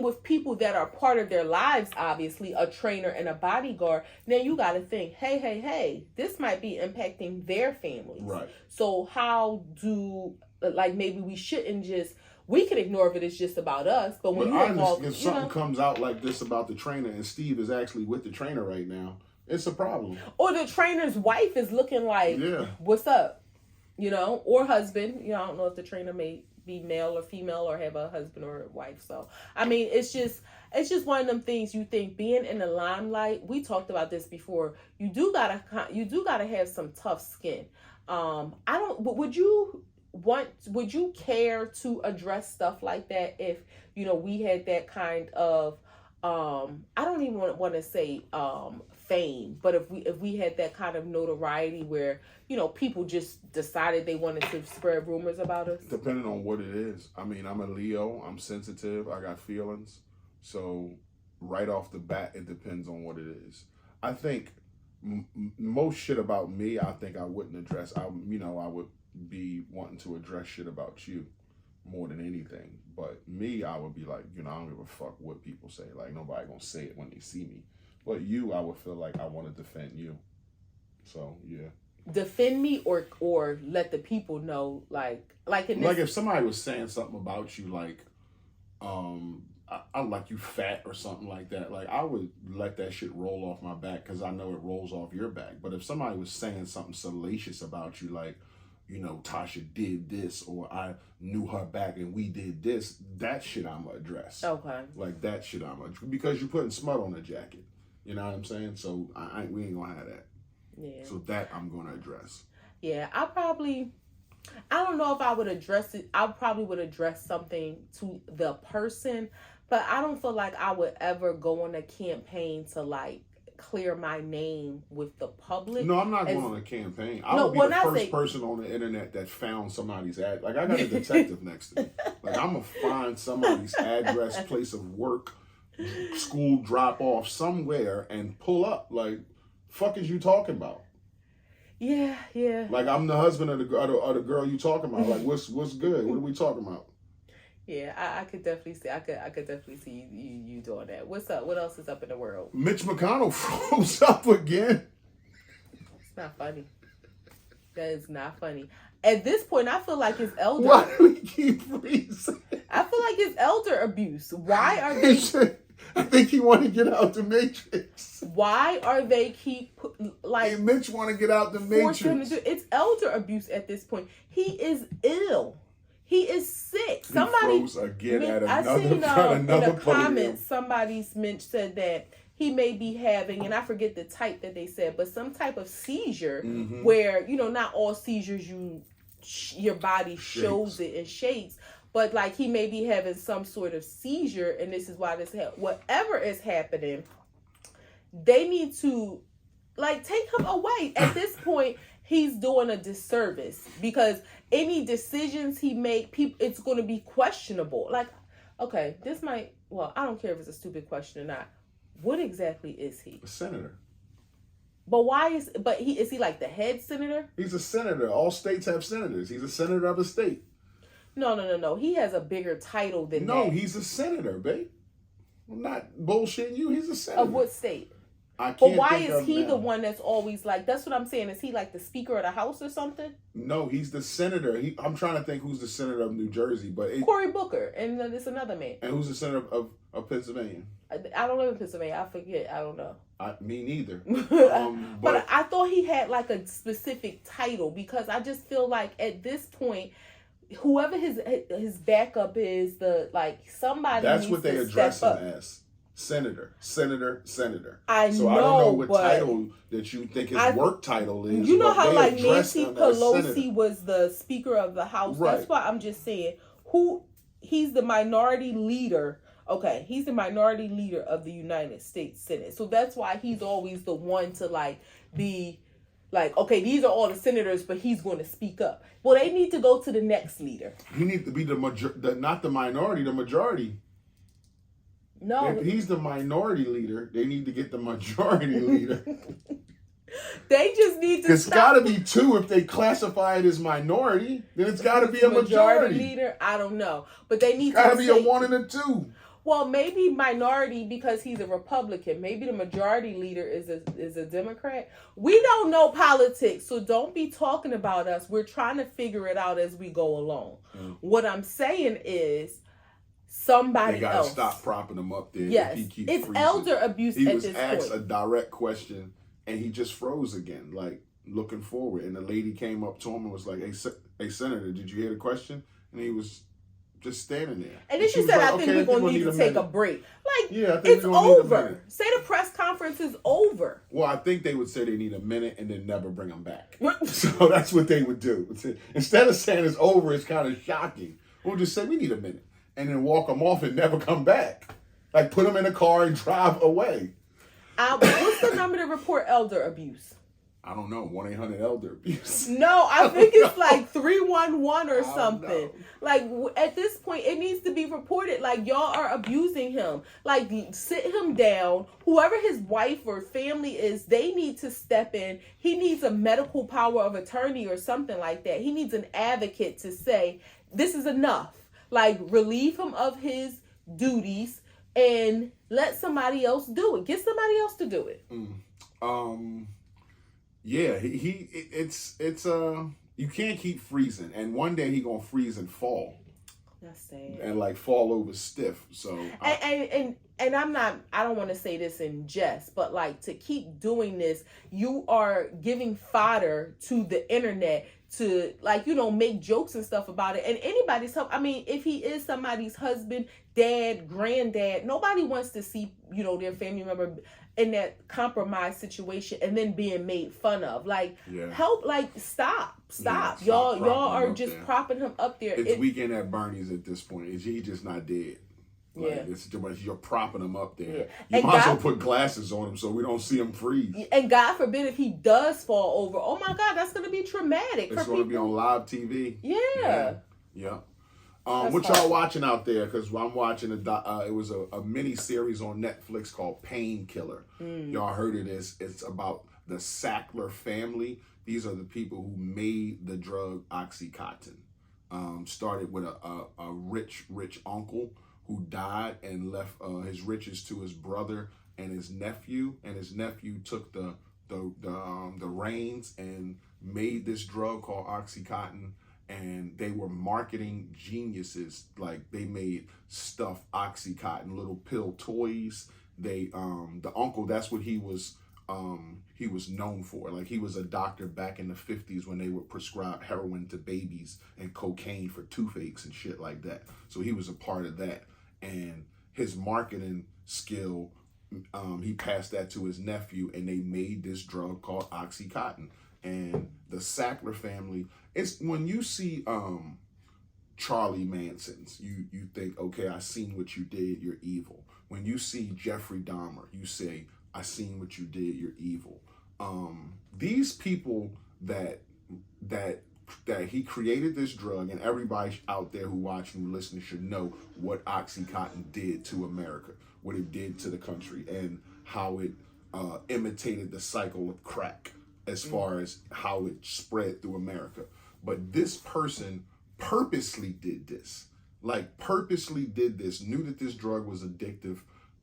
with people that are part of their lives, obviously, a trainer and a bodyguard, now you got to think, hey, this might be impacting their families. Right. So how do, like, maybe we shouldn't just... We can ignore if it is just about us, but when if something comes out like this about the trainer and Steve is actually with the trainer right now, it's a problem. Or the trainer's wife is looking like, what's up? Or husband. I don't know if the trainer may be male or female or have a husband or a wife. So, I mean, it's just one of them things. You think being in the limelight, we talked about this before, you do gotta have some tough skin. Would you care to address stuff like that if we had that kind of I don't even want to say fame, but if we had that kind of notoriety where people just decided they wanted to spread rumors about us? Depending on what it is. I mean, I'm a Leo, I'm sensitive, I got feelings, so right off the bat it depends on what it is. I think most shit about me, I think I wouldn't address. I would be wanting to address shit about you more than anything. But me, I would be like, I don't give a fuck what people say. Like, nobody gonna say it when they see me. But you, I would feel like I want to defend you. So, yeah. Defend me or let the people know, like if somebody was saying something about you, like, I like you fat or something like that, like, I would let that shit roll off my back because I know it rolls off your back. But if somebody was saying something salacious about you, like, Tasha did this, or I knew her back and we did this, that shit I'm gonna address. Okay. Like, that shit I'm gonna, because you're putting smut on the jacket. You know what I'm saying? So we ain't gonna have that. Yeah. So that I'm gonna address. Yeah, I don't know if I would address it. I probably would address something to the person, but I don't feel like I would ever go on a campaign to, like, clear my name with the public. No, I'm not going on a campaign. I would be the first person on the internet that found somebody's ad. Like, I got a detective next to me. Like, I'm going to find somebody's address, place of work, school drop off somewhere and pull up. Like, fuck is you talking about? Yeah. Like, I'm the husband of the girl you talking about. Like, what's good? What are we talking about? Yeah, I could definitely see. I could definitely see you doing that. What's up? What else is up in the world? Mitch McConnell froze up again. It's not funny. That is not funny. At this point, I feel like it's elder. Why do we keep freezing? I feel like it's elder abuse. Why are they? I think he want to get out the Matrix. Why are they Hey, Mitch want to get out the Matrix? It's elder abuse at this point. He is ill. He is sick. Somebody froze again at another, I seen in the comments, somebody's said that he may be having, and I forget the type that they said, but some type of seizure where, not all seizures your body shows it and shakes, but like he may be having some sort of seizure, and this is why whatever is happening, they need to, like, take him away. At this point, he's doing a disservice because any decisions he make, it's going to be questionable. Like, okay, I don't care if it's a stupid question or not. What exactly is he? A senator. But why is he like the head senator? He's a senator. All states have senators. He's a senator of a state. No. He has a bigger title than that. No, he's a senator, babe. I'm not bullshitting you. He's a senator. Of what state? I can't But why think is of he now. the one that's always like, that's what I'm saying. Is he like the Speaker of the House or something? No, he's the senator. I'm trying to think who's the senator of New Jersey, but Cory Booker, and then it's another man. And who's the senator of Pennsylvania? I don't live in Pennsylvania. I forget. I don't know. Me neither. But I thought he had like a specific title, because I just feel like at this point, whoever his backup is, somebody. That's needs what they to address step him up. as. Senator. So I don't know what title that you think his work title is. You know how like Nancy Nancy Pelosi was the Speaker of the House? Right. That's why I'm just saying he's the minority leader. Okay, he's the minority leader of the United States Senate. So that's why he's always the one to be like, okay, these are all the senators, but he's going to speak up. Well, they need to go to the next leader. He needs to be not the minority, the majority. No. If he's the minority leader, they need to get the majority leader. They just need to It's got to be two if they classify it as minority. Then it's got to be a majority leader. I don't know. But they need to to be a one and a two. Well, maybe minority because he's a Republican. Maybe the majority leader is a Democrat. We don't know politics, so don't be talking about us. We're trying to figure it out as we go along. What I'm saying is somebody else. They got to stop propping him up there. Yes, If he keeps it's freezing. elder abuse He at was this asked point. a direct question, and he just froze again, looking forward. And the lady came up to him and was like, hey, Senator, did you hear the question? And he was just standing there. And then she was said, like, I think we're going to need to take a break. Yeah, I think it's we're gonna need a over. minute. Say the press conference is over. Well, I think they would say they need a minute and then never bring them back. So that's what they would do. Instead of saying it's over, it's kind of shocking. We'll just say we need a minute and then walk them off and never come back. Like put them in a car and drive away. What's the number to report elder abuse? I don't know, 1-800-ELDER abuse. No, I think it's like 311 or something. Like at this point, it needs to be reported. Like y'all are abusing him. Like sit him down. Whoever his wife or family is, they need to step in. He needs a medical power of attorney or something like that. He needs an advocate to say, this is enough. Like relieve him of his duties and let somebody else do it. Get somebody else to do it. Yeah, it's you can't keep freezing, and one day he gonna freeze and fall. That's sad. And fall over stiff. So and I don't want to say this in jest, but to keep doing this, you are giving fodder to the internet to make jokes and stuff about it. And anybody's help. I mean, if he is somebody's husband, dad, granddad, nobody wants to see their family member in that compromised situation and then being made fun of. Help, stop. Yeah, y'all are just propping him up there. It's Weekend at Bernie's at this point. He just not dead. It's too much. You're propping him up there. Yeah. You might as well put glasses on him so we don't see him freeze. And God forbid if he does fall over. Oh my God, that's going to be traumatic. It's going to be on live TV. Yeah. What y'all watching out there? Because I'm watching it was a mini series on Netflix called Painkiller. Y'all heard of this? It's about the Sackler family. These are the people who made the drug OxyContin. Started with a rich uncle who died and left his riches to his brother and his nephew. And his nephew took the reins and made this drug called OxyContin. And they were marketing geniuses. They made stuff OxyContin, little pill toys. The uncle, that's what he was known for. He was a doctor back in the 50s when they would prescribe heroin to babies and cocaine for toothaches and shit like that. So he was a part of that. And his marketing skill, he passed that to his nephew, and they made this drug called OxyContin. And the Sackler family, it's when you see Charlie Manson's, you think, okay, I seen what you did, you're evil. When you see Jeffrey Dahmer, you say, I seen what you did, you're evil. These people that he created this drug, and everybody out there who watching, who listening should know what OxyContin did to America, what it did to the country, and how it imitated the cycle of crack as far as how it spread through America. But this person purposely did this. Like purposely did this, knew that this drug was addictive,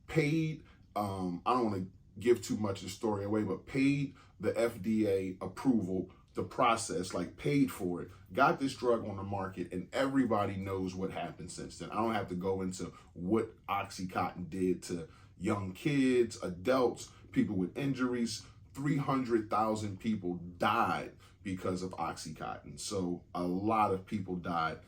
paid, I don't want to give too much of the story away, but paid the FDA approval, the process, like paid for it, got this drug on the market, and everybody knows what happened since then. I don't have to go into what OxyContin did to young kids, adults, people with injuries. 300,000 people died because of OxyContin. So a lot of people died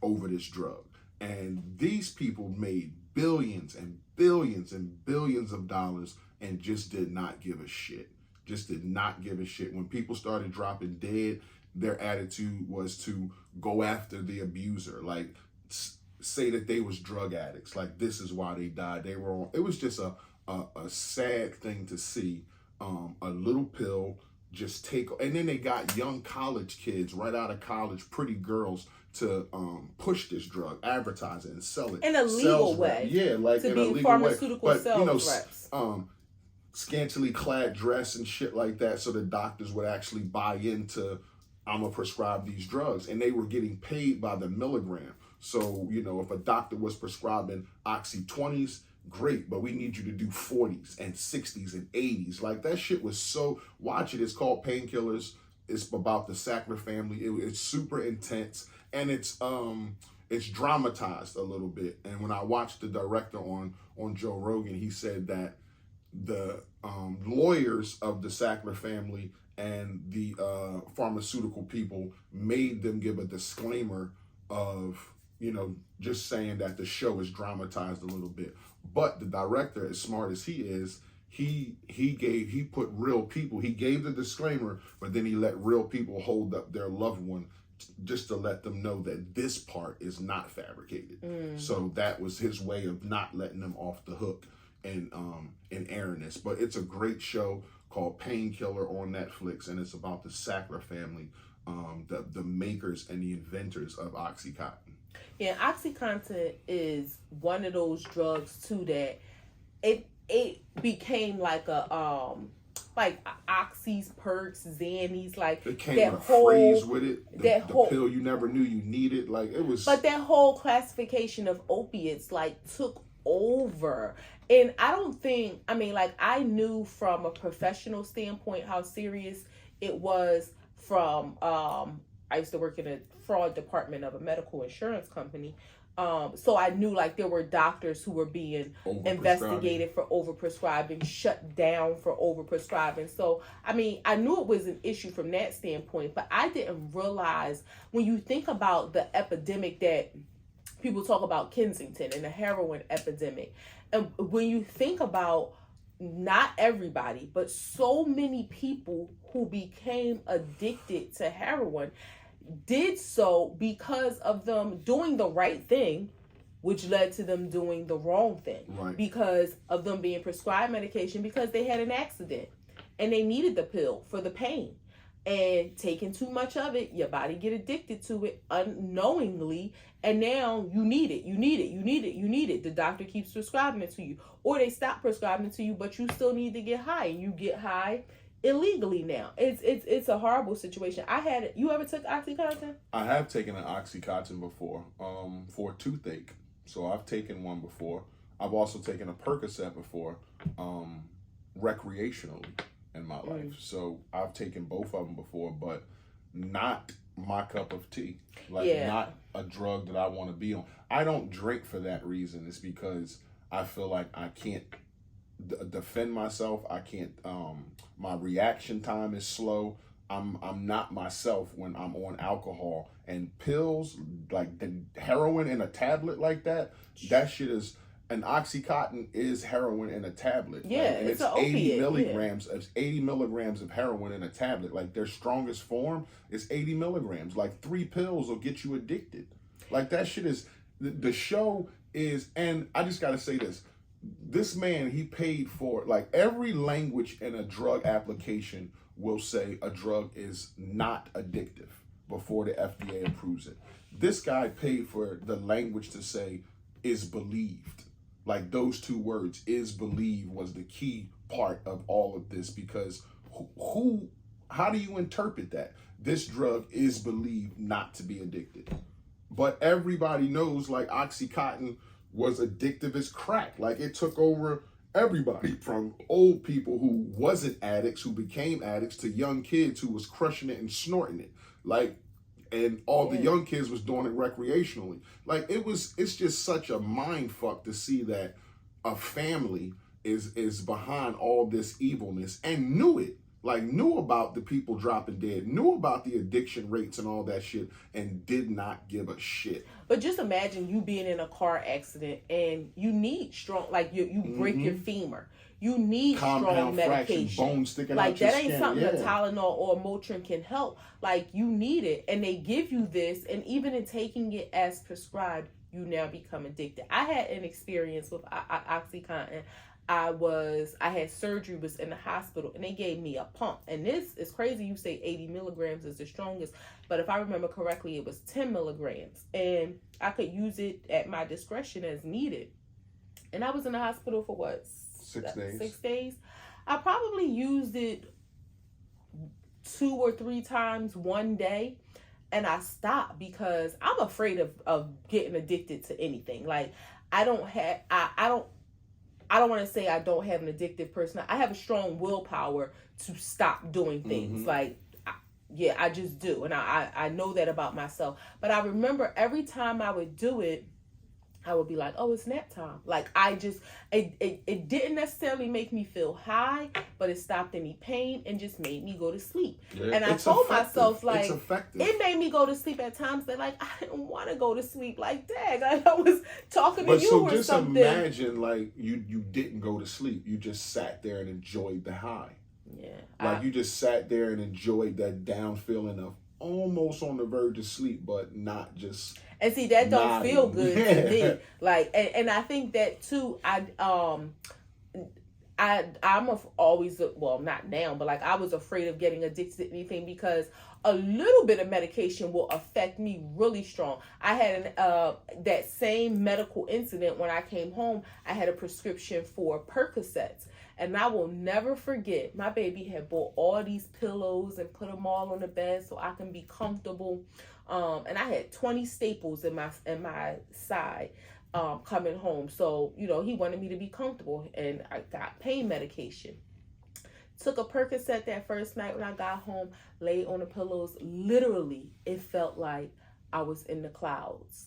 over this drug. And these people made billions and billions and billions of dollars and just did not give a shit. Just did not give a shit. When people started dropping dead, their attitude was to go after the abuser. Like say that they was drug addicts. Like this is why they died. They were on. It was just a sad thing to see. A little pill just take, and then they got young college kids right out of college, pretty girls, to push this drug, advertise it, and sell it in a legal way. Yeah, like to in be a legal pharmaceutical way. But sales reps. Scantily clad dress and shit like that, so the doctors would actually buy into, I'm gonna prescribe these drugs, and they were getting paid by the milligram. So if a doctor was prescribing Oxy 20s, great, but we need you to do 40s and 60s and 80s. Like that shit was so, watch it. It's called Painkillers. It's about the Sackler family. It's super intense, and it's dramatized a little bit. And when I watched the director on Joe Rogan, he said that the lawyers of the Sackler family and the pharmaceutical people made them give a disclaimer of just saying that the show is dramatized a little bit. But the director, as smart as he is, he put real people. He gave the disclaimer, but then he let real people hold up their loved one just to let them know that this part is not fabricated. So that was his way of not letting them off the hook and airing this. But it's a great show called Painkiller on Netflix, and it's about the Sackler family, the makers and the inventors of OxyContin. Yeah, OxyContin is one of those drugs too that it became like a like Oxy's, Perks, Xannies, like it came that with a whole phrase with it. The whole pill you never knew you needed. Like it was. But that whole classification of opiates like took over. And I don't think, I knew from a professional standpoint how serious it was from, I used to work in a fraud department of a medical insurance company. So I knew like there were doctors who were being investigated for overprescribing, shut down for overprescribing. So, I knew it was an issue from that standpoint, but I didn't realize when you think about the epidemic that people talk about, Kensington and the heroin epidemic. And when you think about not everybody, but so many people who became addicted to heroin did so because of them doing the right thing, which led to them doing the wrong thing. Right. Because of them being prescribed medication because they had an accident and they needed the pill for the pain. And taking too much of it, your body get addicted to it unknowingly, and now you need it. The doctor keeps prescribing it to you, or they stop prescribing it to you, but you still need to get high, and you get high illegally now. It's a horrible situation. You ever took OxyContin? I have taken an OxyContin before, for toothache. So I've taken one before. I've also taken a Percocet before, recreationally in my life. So I've taken both of them before, but not my cup of tea. Not a drug that I want to be on. I don't drink for that reason. It's because I feel like I can't defend myself. I can't, my reaction time is slow. I'm not myself when I'm on alcohol. And pills, like the heroin in a tablet like that shit is, an OxyContin is heroin in a tablet. Yeah, and it's 80 milligrams. Yeah. It's 80 milligrams of heroin in a tablet. Like their strongest form is 80 milligrams. Like 3 pills will get you addicted. Like that shit is, the show is, and I just gotta say this. This man, he paid for, like every language in a drug application will say a drug is not addictive before the FDA approves it. This guy paid for the language to say is believed. Like those two words, is believe, was the key part of all of this, because how do you interpret that? This drug is believed not to be addicted. But everybody knows, like, OxyContin was addictive as crack. Like, it took over everybody, from old people who wasn't addicts, who became addicts, to young kids who was crushing it and snorting it. Like, and all the young kids was doing it recreationally. Like, it's just such a mind fuck to see that a family is behind all this evilness and knew it. Like, knew about the people dropping dead, knew about the addiction rates and all that shit, and did not give a shit. But just imagine you being in a car accident and you need strong, like you break your femur. You need strong medication. Bone sticking like out your that ain't skin. something that Tylenol or Motrin can help. Like, you need it, and they give you this, and even in taking it as prescribed, you now become addicted. I had an experience with OxyContin. I had surgery, was in the hospital, and they gave me a pump. And this is crazy. You say 80 milligrams is the strongest, but if I remember correctly, it was 10 milligrams. And I could use it at my discretion as needed. And I was in the hospital for what? 6 days. 6 days. I probably used it 2 or 3 times one day. And I stopped because I'm afraid of getting addicted to anything. Like, I don't want to say I don't have an addictive person. I have a strong willpower to stop doing things. Like, I just do. And I know that about myself. But I remember every time I would do it, I would be like, oh, it's nap time. Like, it didn't necessarily make me feel high, but it stopped any pain and just made me go to sleep. Yeah, and I told myself, like, it made me go to sleep at times that, like, I didn't want to go to sleep. Like, dang, I was talking to you or something. But so just imagine, like, you didn't go to sleep. You just sat there and enjoyed the high. Yeah. Like, you just sat there and enjoyed that down feeling of almost on the verge of sleep, but not just... And see, that don't feel good to me. Like, and I think that too. Always, well, not now, but like, I was afraid of getting addicted to anything because a little bit of medication will affect me really strong. I had that same medical incident when I came home. I had a prescription for Percocets. And I will never forget, my baby had bought all these pillows and put them all on the bed so I can be comfortable. And I had 20 staples in my side coming home. So, you know, he wanted me to be comfortable, and I got pain medication. Took a Percocet that first night when I got home, laid on the pillows. Literally, it felt like I was in the clouds.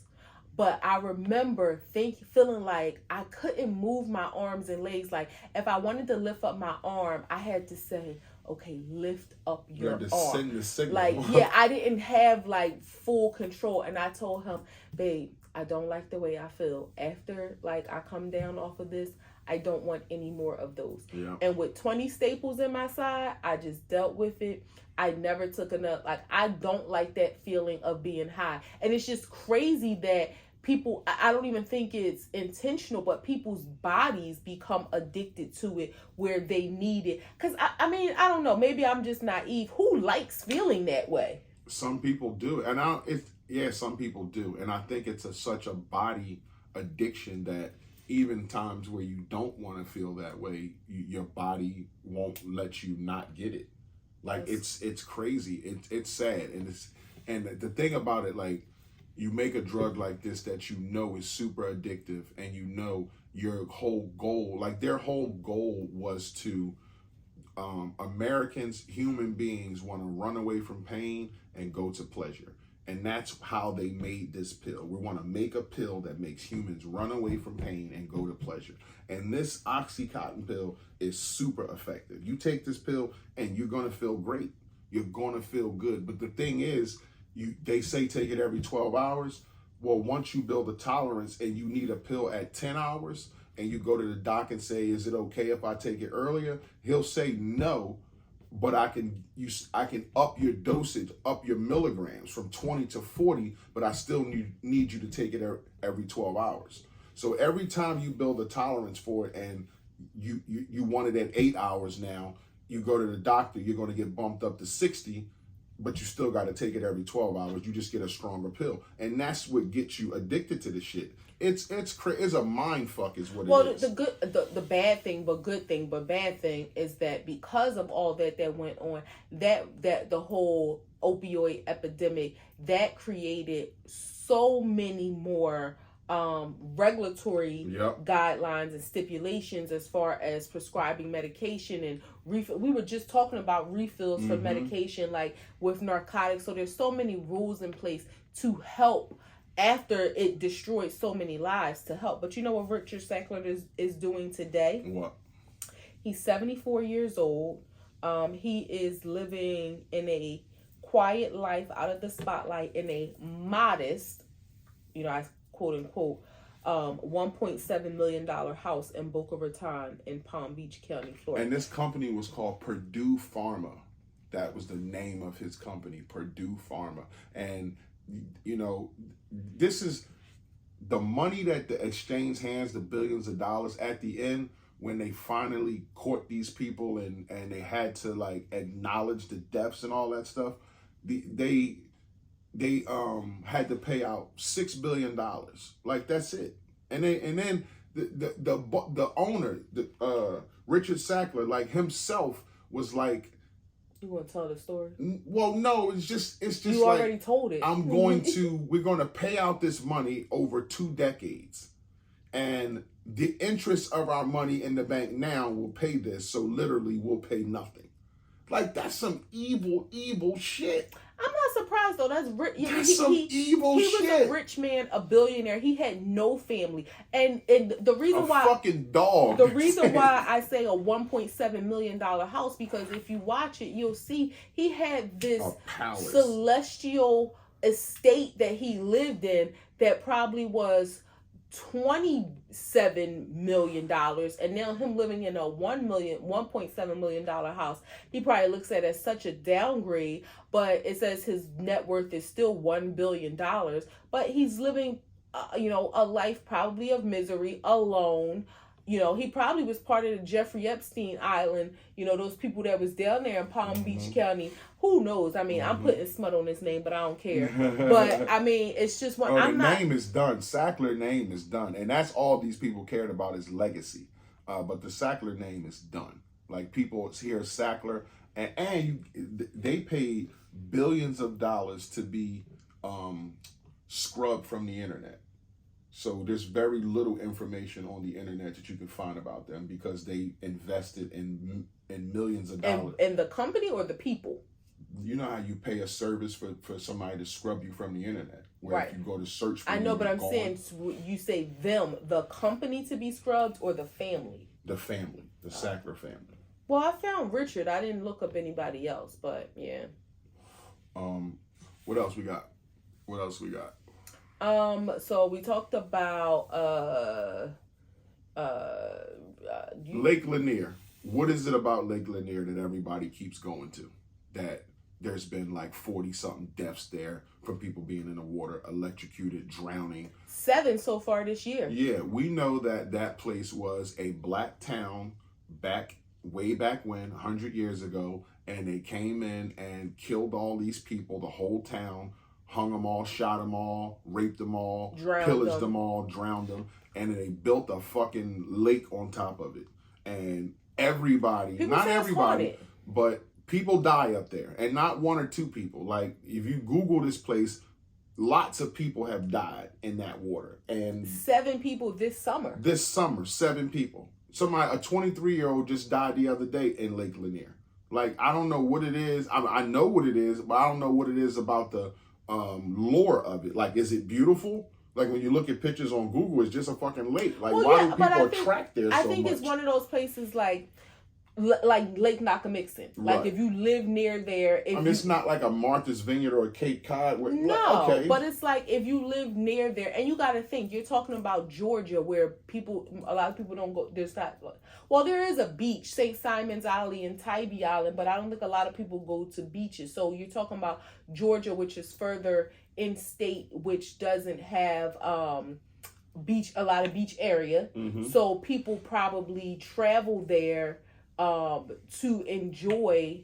But I remember feeling like I couldn't move my arms and legs. Like, if I wanted to lift up my arm, I had to say, okay, lift up your arm. Send the signal. Like, yeah, I didn't have like full control. And I told him, babe, I don't like the way I feel. After like I come down off of this, I don't want any more of those. Yeah. And with 20 staples in my side, I just dealt with it. I never took enough. Like, I don't like that feeling of being high. And it's just crazy that people, I don't even think it's intentional, but people's bodies become addicted to it where they need it. Because, I mean, I don't know. Maybe I'm just naive. Who likes feeling that way? Some people do. And some people do. And I think it's such a body addiction that even times where you don't want to feel that way, your body won't let you not get it. Like, yes. It's crazy. It's sad. And the thing about it, like, you make a drug like this that you know is super addictive, and you know your whole goal, like their whole goal was to, Americans, human beings, want to run away from pain and go to pleasure. And that's how they made this pill. We want to make a pill that makes humans run away from pain and go to pleasure. And this OxyContin pill is super effective. You take this pill and you're going to feel great. You're going to feel good. But the thing is, they say take it every 12 hours. Well, once you build a tolerance and you need a pill at 10 hours and you go to the doc and say, is it okay if I take it earlier? He'll say no, but I can up your dosage, up your milligrams from 20 to 40, but I still need you to take it every 12 hours. So every time you build a tolerance for it and you want it at 8 hours now, you go to the doctor, you're going to get bumped up to 60, but you still got to take it every 12 hours. You just get a stronger pill. And that's what gets you addicted to the shit. it's a mind fuck is what well, it is. the bad thing, but bad thing is that because of all that went on, that the whole opioid epidemic that created so many more regulatory guidelines and stipulations as far as prescribing medication and refill. We were just talking about refills for medication, like with narcotics. So there's so many rules in place to help after it destroyed so many lives to help. But you know what Richard Sackler is doing today? What? He's 74 years old. He is living in a quiet life out of the spotlight in a modest, I quote unquote, $1.7 million house in Boca Raton in Palm Beach County, Florida. And this company was called Purdue Pharma. That was the name of his company, Purdue Pharma. And, this is the money that the exchange hands, the billions of dollars at the end, when they finally caught these people and they had to like acknowledge the deaths and all that stuff. They had to pay out $6 billion. Like, that's it. And then the owner, Richard Sackler, like himself, was like, you want to tell the story? Well, no, it's just you like, already told it. we're going to pay out this money over 2 decades. And the interest of our money in the bank now will pay this. So literally we'll pay nothing. Like, that's some evil, evil shit. I'm not surprised though. That's some evil shit. He was a rich man, a billionaire. He had no family, and the reason why fucking dog. The reason why I say a $1.7 million house, because if you watch it, you'll see he had this celestial estate that he lived in that probably was $27 million, and now him living in a $1.7 million house, he probably looks at it as such a downgrade. But it says his net worth is still $1 billion, but he's living a life probably of misery, alone. He probably was part of the Jeffrey Epstein Island, those people that was down there in Palm Beach County. Who knows? I mean, I'm putting smut on his name, but I don't care. But, I mean, it's just one. Name is done. Sackler name is done. And that's all these people cared about, is legacy. But the Sackler name is done. Like, people hear Sackler, and they paid billions of dollars to be scrubbed from the internet. So there's very little information on the internet that you can find about them because they invested in millions of dollars. And the company or the people? You know how you pay a service for somebody to scrub you from the internet? Where right. If you go to search for I know, but I'm saying, you say them, the company to be scrubbed or the family? The family, the Sackler family. Well, I found Richard. I didn't look up anybody else, but yeah. What else we got? So we talked about Lake Lanier. What is it about Lake Lanier that everybody keeps going to? That there's been like 40-something deaths there from people being in the water, electrocuted, drowning. 7 so far this year. Yeah, we know that place was a black town way back when, 100 years ago, and they came in and killed all these people, the whole town, hung them all, shot them all, raped them all, pillaged them all, drowned them, and then they built a fucking lake on top of it. And everybody, not everybody, but people die up there, and not 1 or 2 people. Like, if you Google this place, lots of people have died in that water. And 7 people this summer. 7 people. A 23-year-old just died the other day in Lake Lanier. Like, I don't know what it is. I know what it is, but I don't know what it is about the lore of it. Like, is it beautiful? Like, when you look at pictures on Google, it's just a fucking lake. Like, why do people attract there so much? I think it's one of those places like Lake Nockamixon. Like, right. If you live near there... it's not like a Martha's Vineyard or a Cape Cod. No, but it's like if you live near there, and you got to think, you're talking about Georgia, where a lot of people don't go... There's not... Well, there is a beach, St. Simon's Island and Tybee Island, but I don't think a lot of people go to beaches. So you're talking about Georgia, which is further in state, which doesn't have a lot of beach area. Mm-hmm. So people probably travel there to enjoy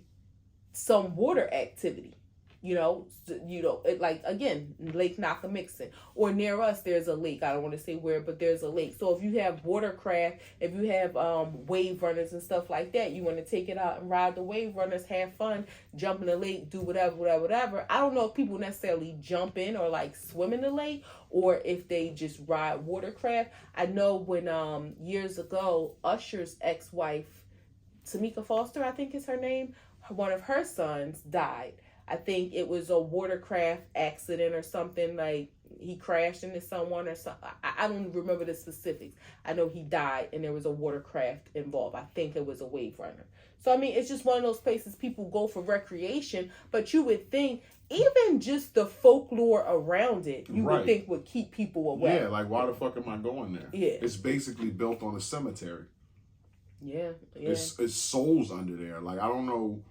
some water activity. Like, again, Lake Nakamixon, or near us there's a lake. I don't want to say where, but there's a lake. So if you have watercraft, if you have wave runners and stuff like that, you want to take it out and ride the wave runners, have fun, jump in the lake, do whatever. I don't know if people necessarily jump in or like swim in the lake, or if they just ride watercraft. I know when years ago, Usher's ex-wife, Tamika Foster, I think is her name, one of her sons died. I think it was a watercraft accident or something, like he crashed into someone or something. I don't remember the specifics. I know he died and there was a watercraft involved. I think it was a wave runner. So, I mean, it's just one of those places people go for recreation, but you would think even just the folklore around it, you would think would keep people away. Yeah, like, why the fuck am I going there? Yeah. It's basically built on a cemetery. Yeah. It's souls under there. Like, I don't know.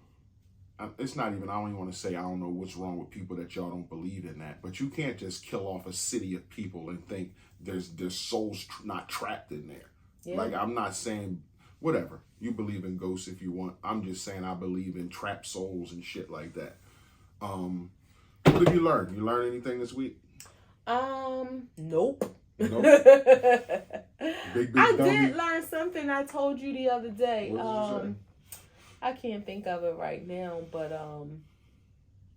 It's not even, I don't even want to say I don't know what's wrong with people that y'all don't believe in that. But you can't just kill off a city of people and think there's souls not trapped in there. Yeah. Like, I'm not saying, whatever. You believe in ghosts if you want. I'm just saying I believe in trapped souls and shit like that. What did you learn? You learn anything this week? Nope. Nope. Big I dummy. did learn something I told you the other day. What did you say? I can't think of it right now, but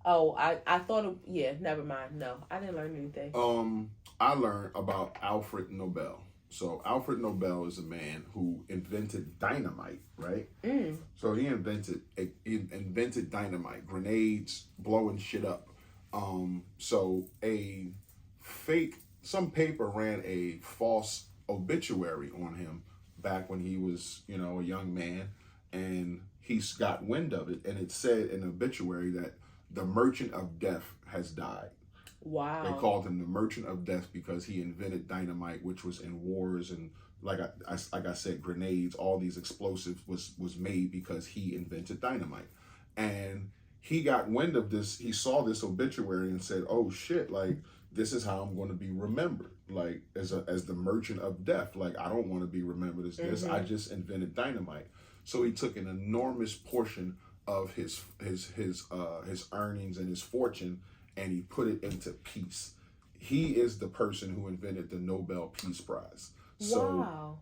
I thought never mind. No, I didn't learn anything. I learned about Alfred Nobel. So Alfred Nobel is a man who invented dynamite, right? So he invented dynamite, grenades, blowing shit up. So some paper ran a false obituary on him back when he was, a young man, and he's got wind of it, and it said in the obituary that the merchant of death has died. Wow. They called him the merchant of death because he invented dynamite, which was in wars, and like I said, grenades, all these explosives was made because he invented dynamite. And he got wind of this. He saw this obituary and said, "Oh shit, like, this is how I'm going to be remembered, like, as the merchant of death. Like, I don't want to be remembered as this. I just invented dynamite." So he took an enormous portion of his earnings and his fortune, and he put it into peace. He is the person who invented the Nobel Peace Prize. So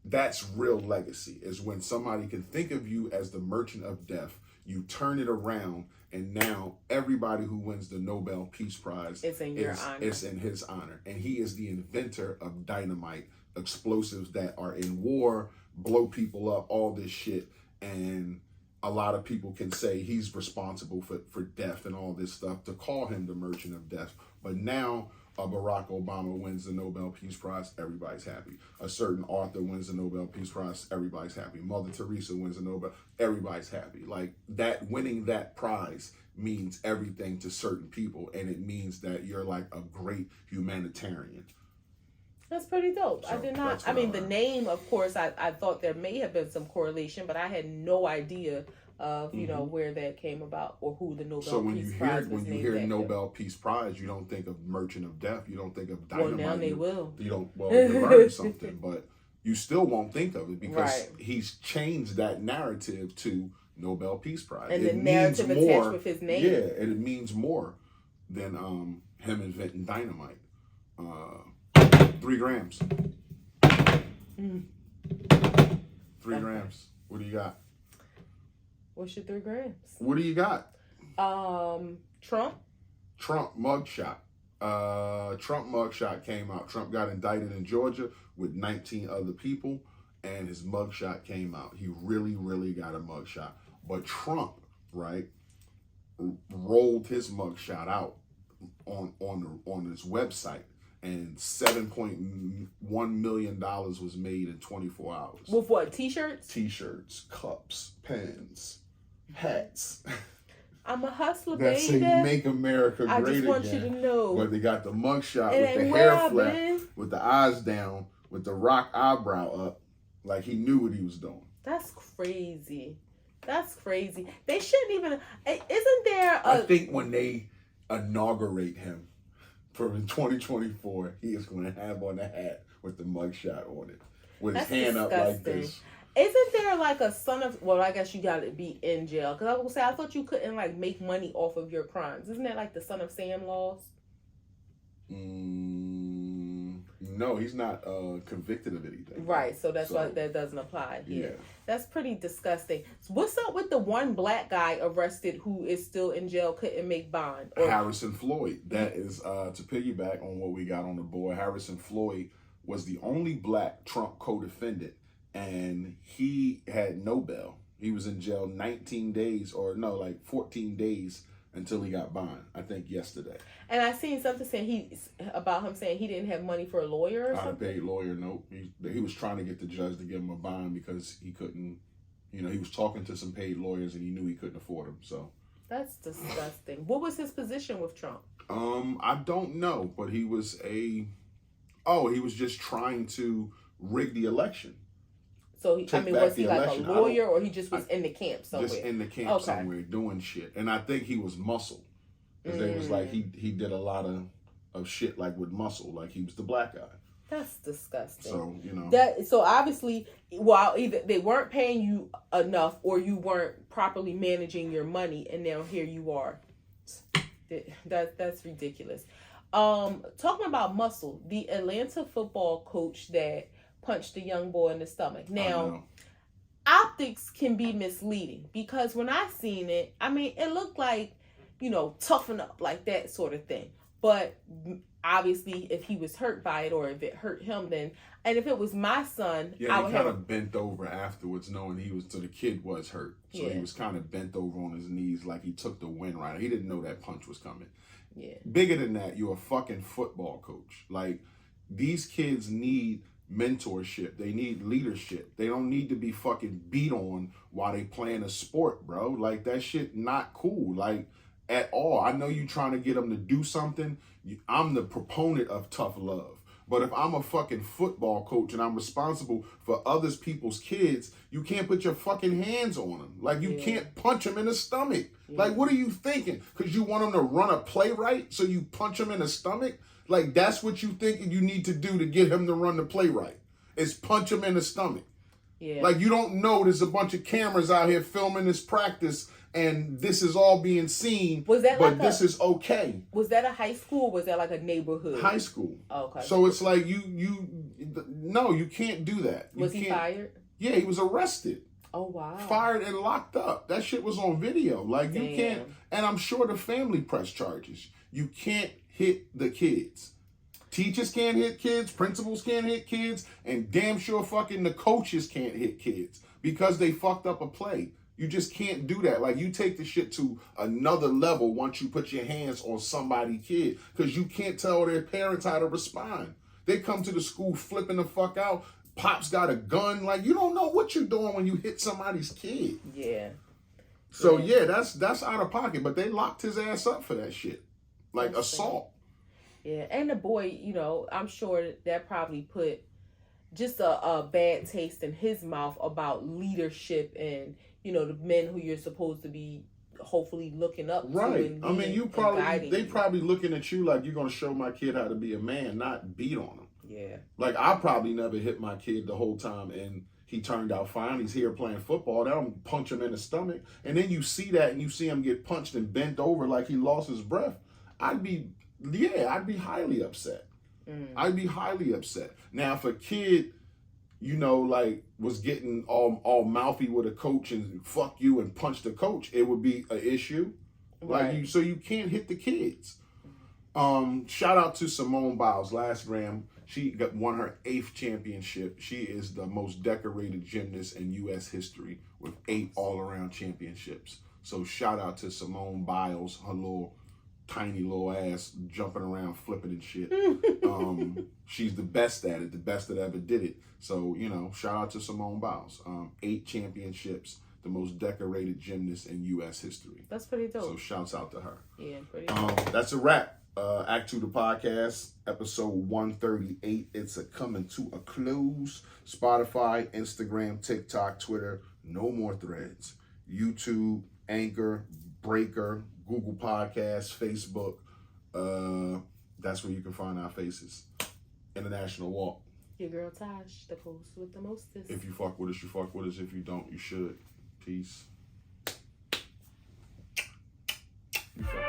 that's real legacy, is when somebody can think of you as the merchant of death, you turn it around, and now everybody who wins the Nobel Peace Prize it's in his honor. And he is the inventor of dynamite, explosives that are in war, blow people up, all this shit. And a lot of people can say he's responsible for death and all this stuff, to call him the merchant of death. But now Barack Obama wins the Nobel Peace Prize, everybody's happy. A certain author wins the Nobel Peace Prize, everybody's happy. Mother Teresa wins the Nobel, everybody's happy. Like, that, winning that prize means everything to certain people, and it means that you're like a great humanitarian. That's pretty dope. So I did not. I mean, the name, of course, I thought there may have been some correlation, but I had no idea of where that came about or who the Nobel Peace Prize was named after. So when you hear Nobel Peace Prize, you don't think of merchant of death. You don't think of dynamite. Well, now they will. You don't. Well, you learned something, but you still won't think of it because he's changed that narrative to Nobel Peace Prize. And the narrative attached with his name. Yeah, and it means more than him inventing dynamite. 3 grams. 3 grams. What do you got? What's your 3 grams? What do you got? Trump mugshot. Trump mugshot came out. Trump got indicted in Georgia with 19 other people, and his mugshot came out. He really, really got a mugshot. But Trump, right, rolled his mugshot out on his website. And $7.1 million was made in 24 hours. With what? T-shirts? T-shirts, cups, pens, hats. I'm a hustler, that baby. say "Make America Great Again." I just want you to know. But they got the mugshot with the hair flat, with the eyes down, with the rock eyebrow up, like he knew what he was doing. That's crazy. That's crazy. They shouldn't even. Isn't there a? I think when they inaugurate him for in 2024, he is going to have on a hat with the mugshot on it, with his hand up like this. Isn't there like a son of? Well, I guess you got to be in jail because I was gonna say I thought you couldn't like make money off of your crimes. Isn't that like the son of Sam laws? No, he's not convicted of anything. Right, so that's why that doesn't apply here. Yeah. That's pretty disgusting. So what's up with the one black guy arrested who is still in jail, couldn't make bond? Harrison Floyd. That is to piggyback on what we got on the board. Harrison Floyd was the only black Trump co-defendant, and he had no bail. He was in jail 19 days, or no, like 14 days until he got bond, I think yesterday. And I seen something saying about him saying he didn't have money for a lawyer or something. Not a paid lawyer, nope. He was trying to get the judge to give him a bond because he couldn't, he was talking to some paid lawyers and he knew he couldn't afford them, so. That's disgusting. What was his position with Trump? I don't know, but he was he was just trying to rig the election. So, was he like a lawyer or he just was in the camp somewhere? Just in the camp somewhere doing shit. And I think he was muscle. Because they was like, he did a lot of shit like with muscle. Like he was the black guy. That's disgusting. So, So obviously, either they weren't paying you enough or you weren't properly managing your money. And now here you are. That's ridiculous. Talking about muscle, the Atlanta football coach that punched the young boy in the stomach. Now, optics can be misleading because when I seen it, it looked like, toughen up, like that sort of thing. But obviously, if he was hurt by it or if it hurt him, then, and if it was my son, I would kind of bent over afterwards knowing the kid was hurt. So he was kind of bent over on his knees like he took the wind right. He didn't know that punch was coming. Yeah. Bigger than that, you're a fucking football coach. Like, these kids need mentorship. They need leadership. They don't need to be fucking beat on while they playing a sport, bro. Like, that shit not cool, like, at all. I know you trying to get them to do something. I'm the proponent of tough love. But if I'm a fucking football coach and I'm responsible for other people's kids, you can't put your fucking hands on them. Like, you can't punch them in the stomach. Like, what are you thinking? Because you want them to run a play right, so you punch them in the stomach? Like, that's what you think you need to do to get him to run the play right, is punch him in the stomach. Yeah. Like, you don't know there's a bunch of cameras out here filming this practice and this is all being seen, this is okay. Was that a high school or was that like a neighborhood? High school. Oh, okay. So it's like no, you can't do that. Was he fired? Yeah, he was arrested. Oh, wow. Fired and locked up. That shit was on video. Like, you can't, and I'm sure the family press charges. You can't hit the kids. Teachers can't hit kids, principals can't hit kids, and damn sure fucking the coaches can't hit kids because they fucked up a play. You just can't do that. Like, you take the shit to another level once you put your hands on somebody's kid because you can't tell their parents how to respond. They come to the school flipping the fuck out. Pop's got a gun. Like, you don't know what you're doing when you hit somebody's kid. Yeah. So, that's out of pocket. But they locked his ass up for that shit. Like, assault. Yeah, and the boy, I'm sure that probably put just a bad taste in his mouth about leadership and, the men who you're supposed to be hopefully looking up to. Right. And they probably looking at you like you're going to show my kid how to be a man, not beat on him. Yeah. Like, I probably never hit my kid the whole time and he turned out fine. He's here playing football. They don't punch him in the stomach. And then you see that and you see him get punched and bent over like he lost his breath. I'd be highly upset. I'd be highly upset. Now, if a kid, was getting all mouthy with a coach and fuck you and punch the coach, it would be an issue. Right. So you can't hit the kids. Shout out to Simone Biles. Last Gram, she won her 8th championship. She is the most decorated gymnast in U.S. history with 8 all-around championships. So shout out to Simone Biles, her tiny little ass jumping around, flipping and shit. She's the best at it, the best that ever did it. So, shout out to Simone Biles. 8 championships, the most decorated gymnast in U.S. history. That's pretty dope. So shouts out to her. Yeah, pretty dope. That's a wrap. Act 2 the podcast, episode 138. It's coming to a close. Spotify, Instagram, TikTok, Twitter, no more threads. YouTube, Anchor, Breaker, Google Podcasts, Facebook. That's where you can find our faces. International Walk. Your girl Tosh, the host with the mostest. If you fuck with us, you fuck with us. If you don't, you should. Peace. You fuck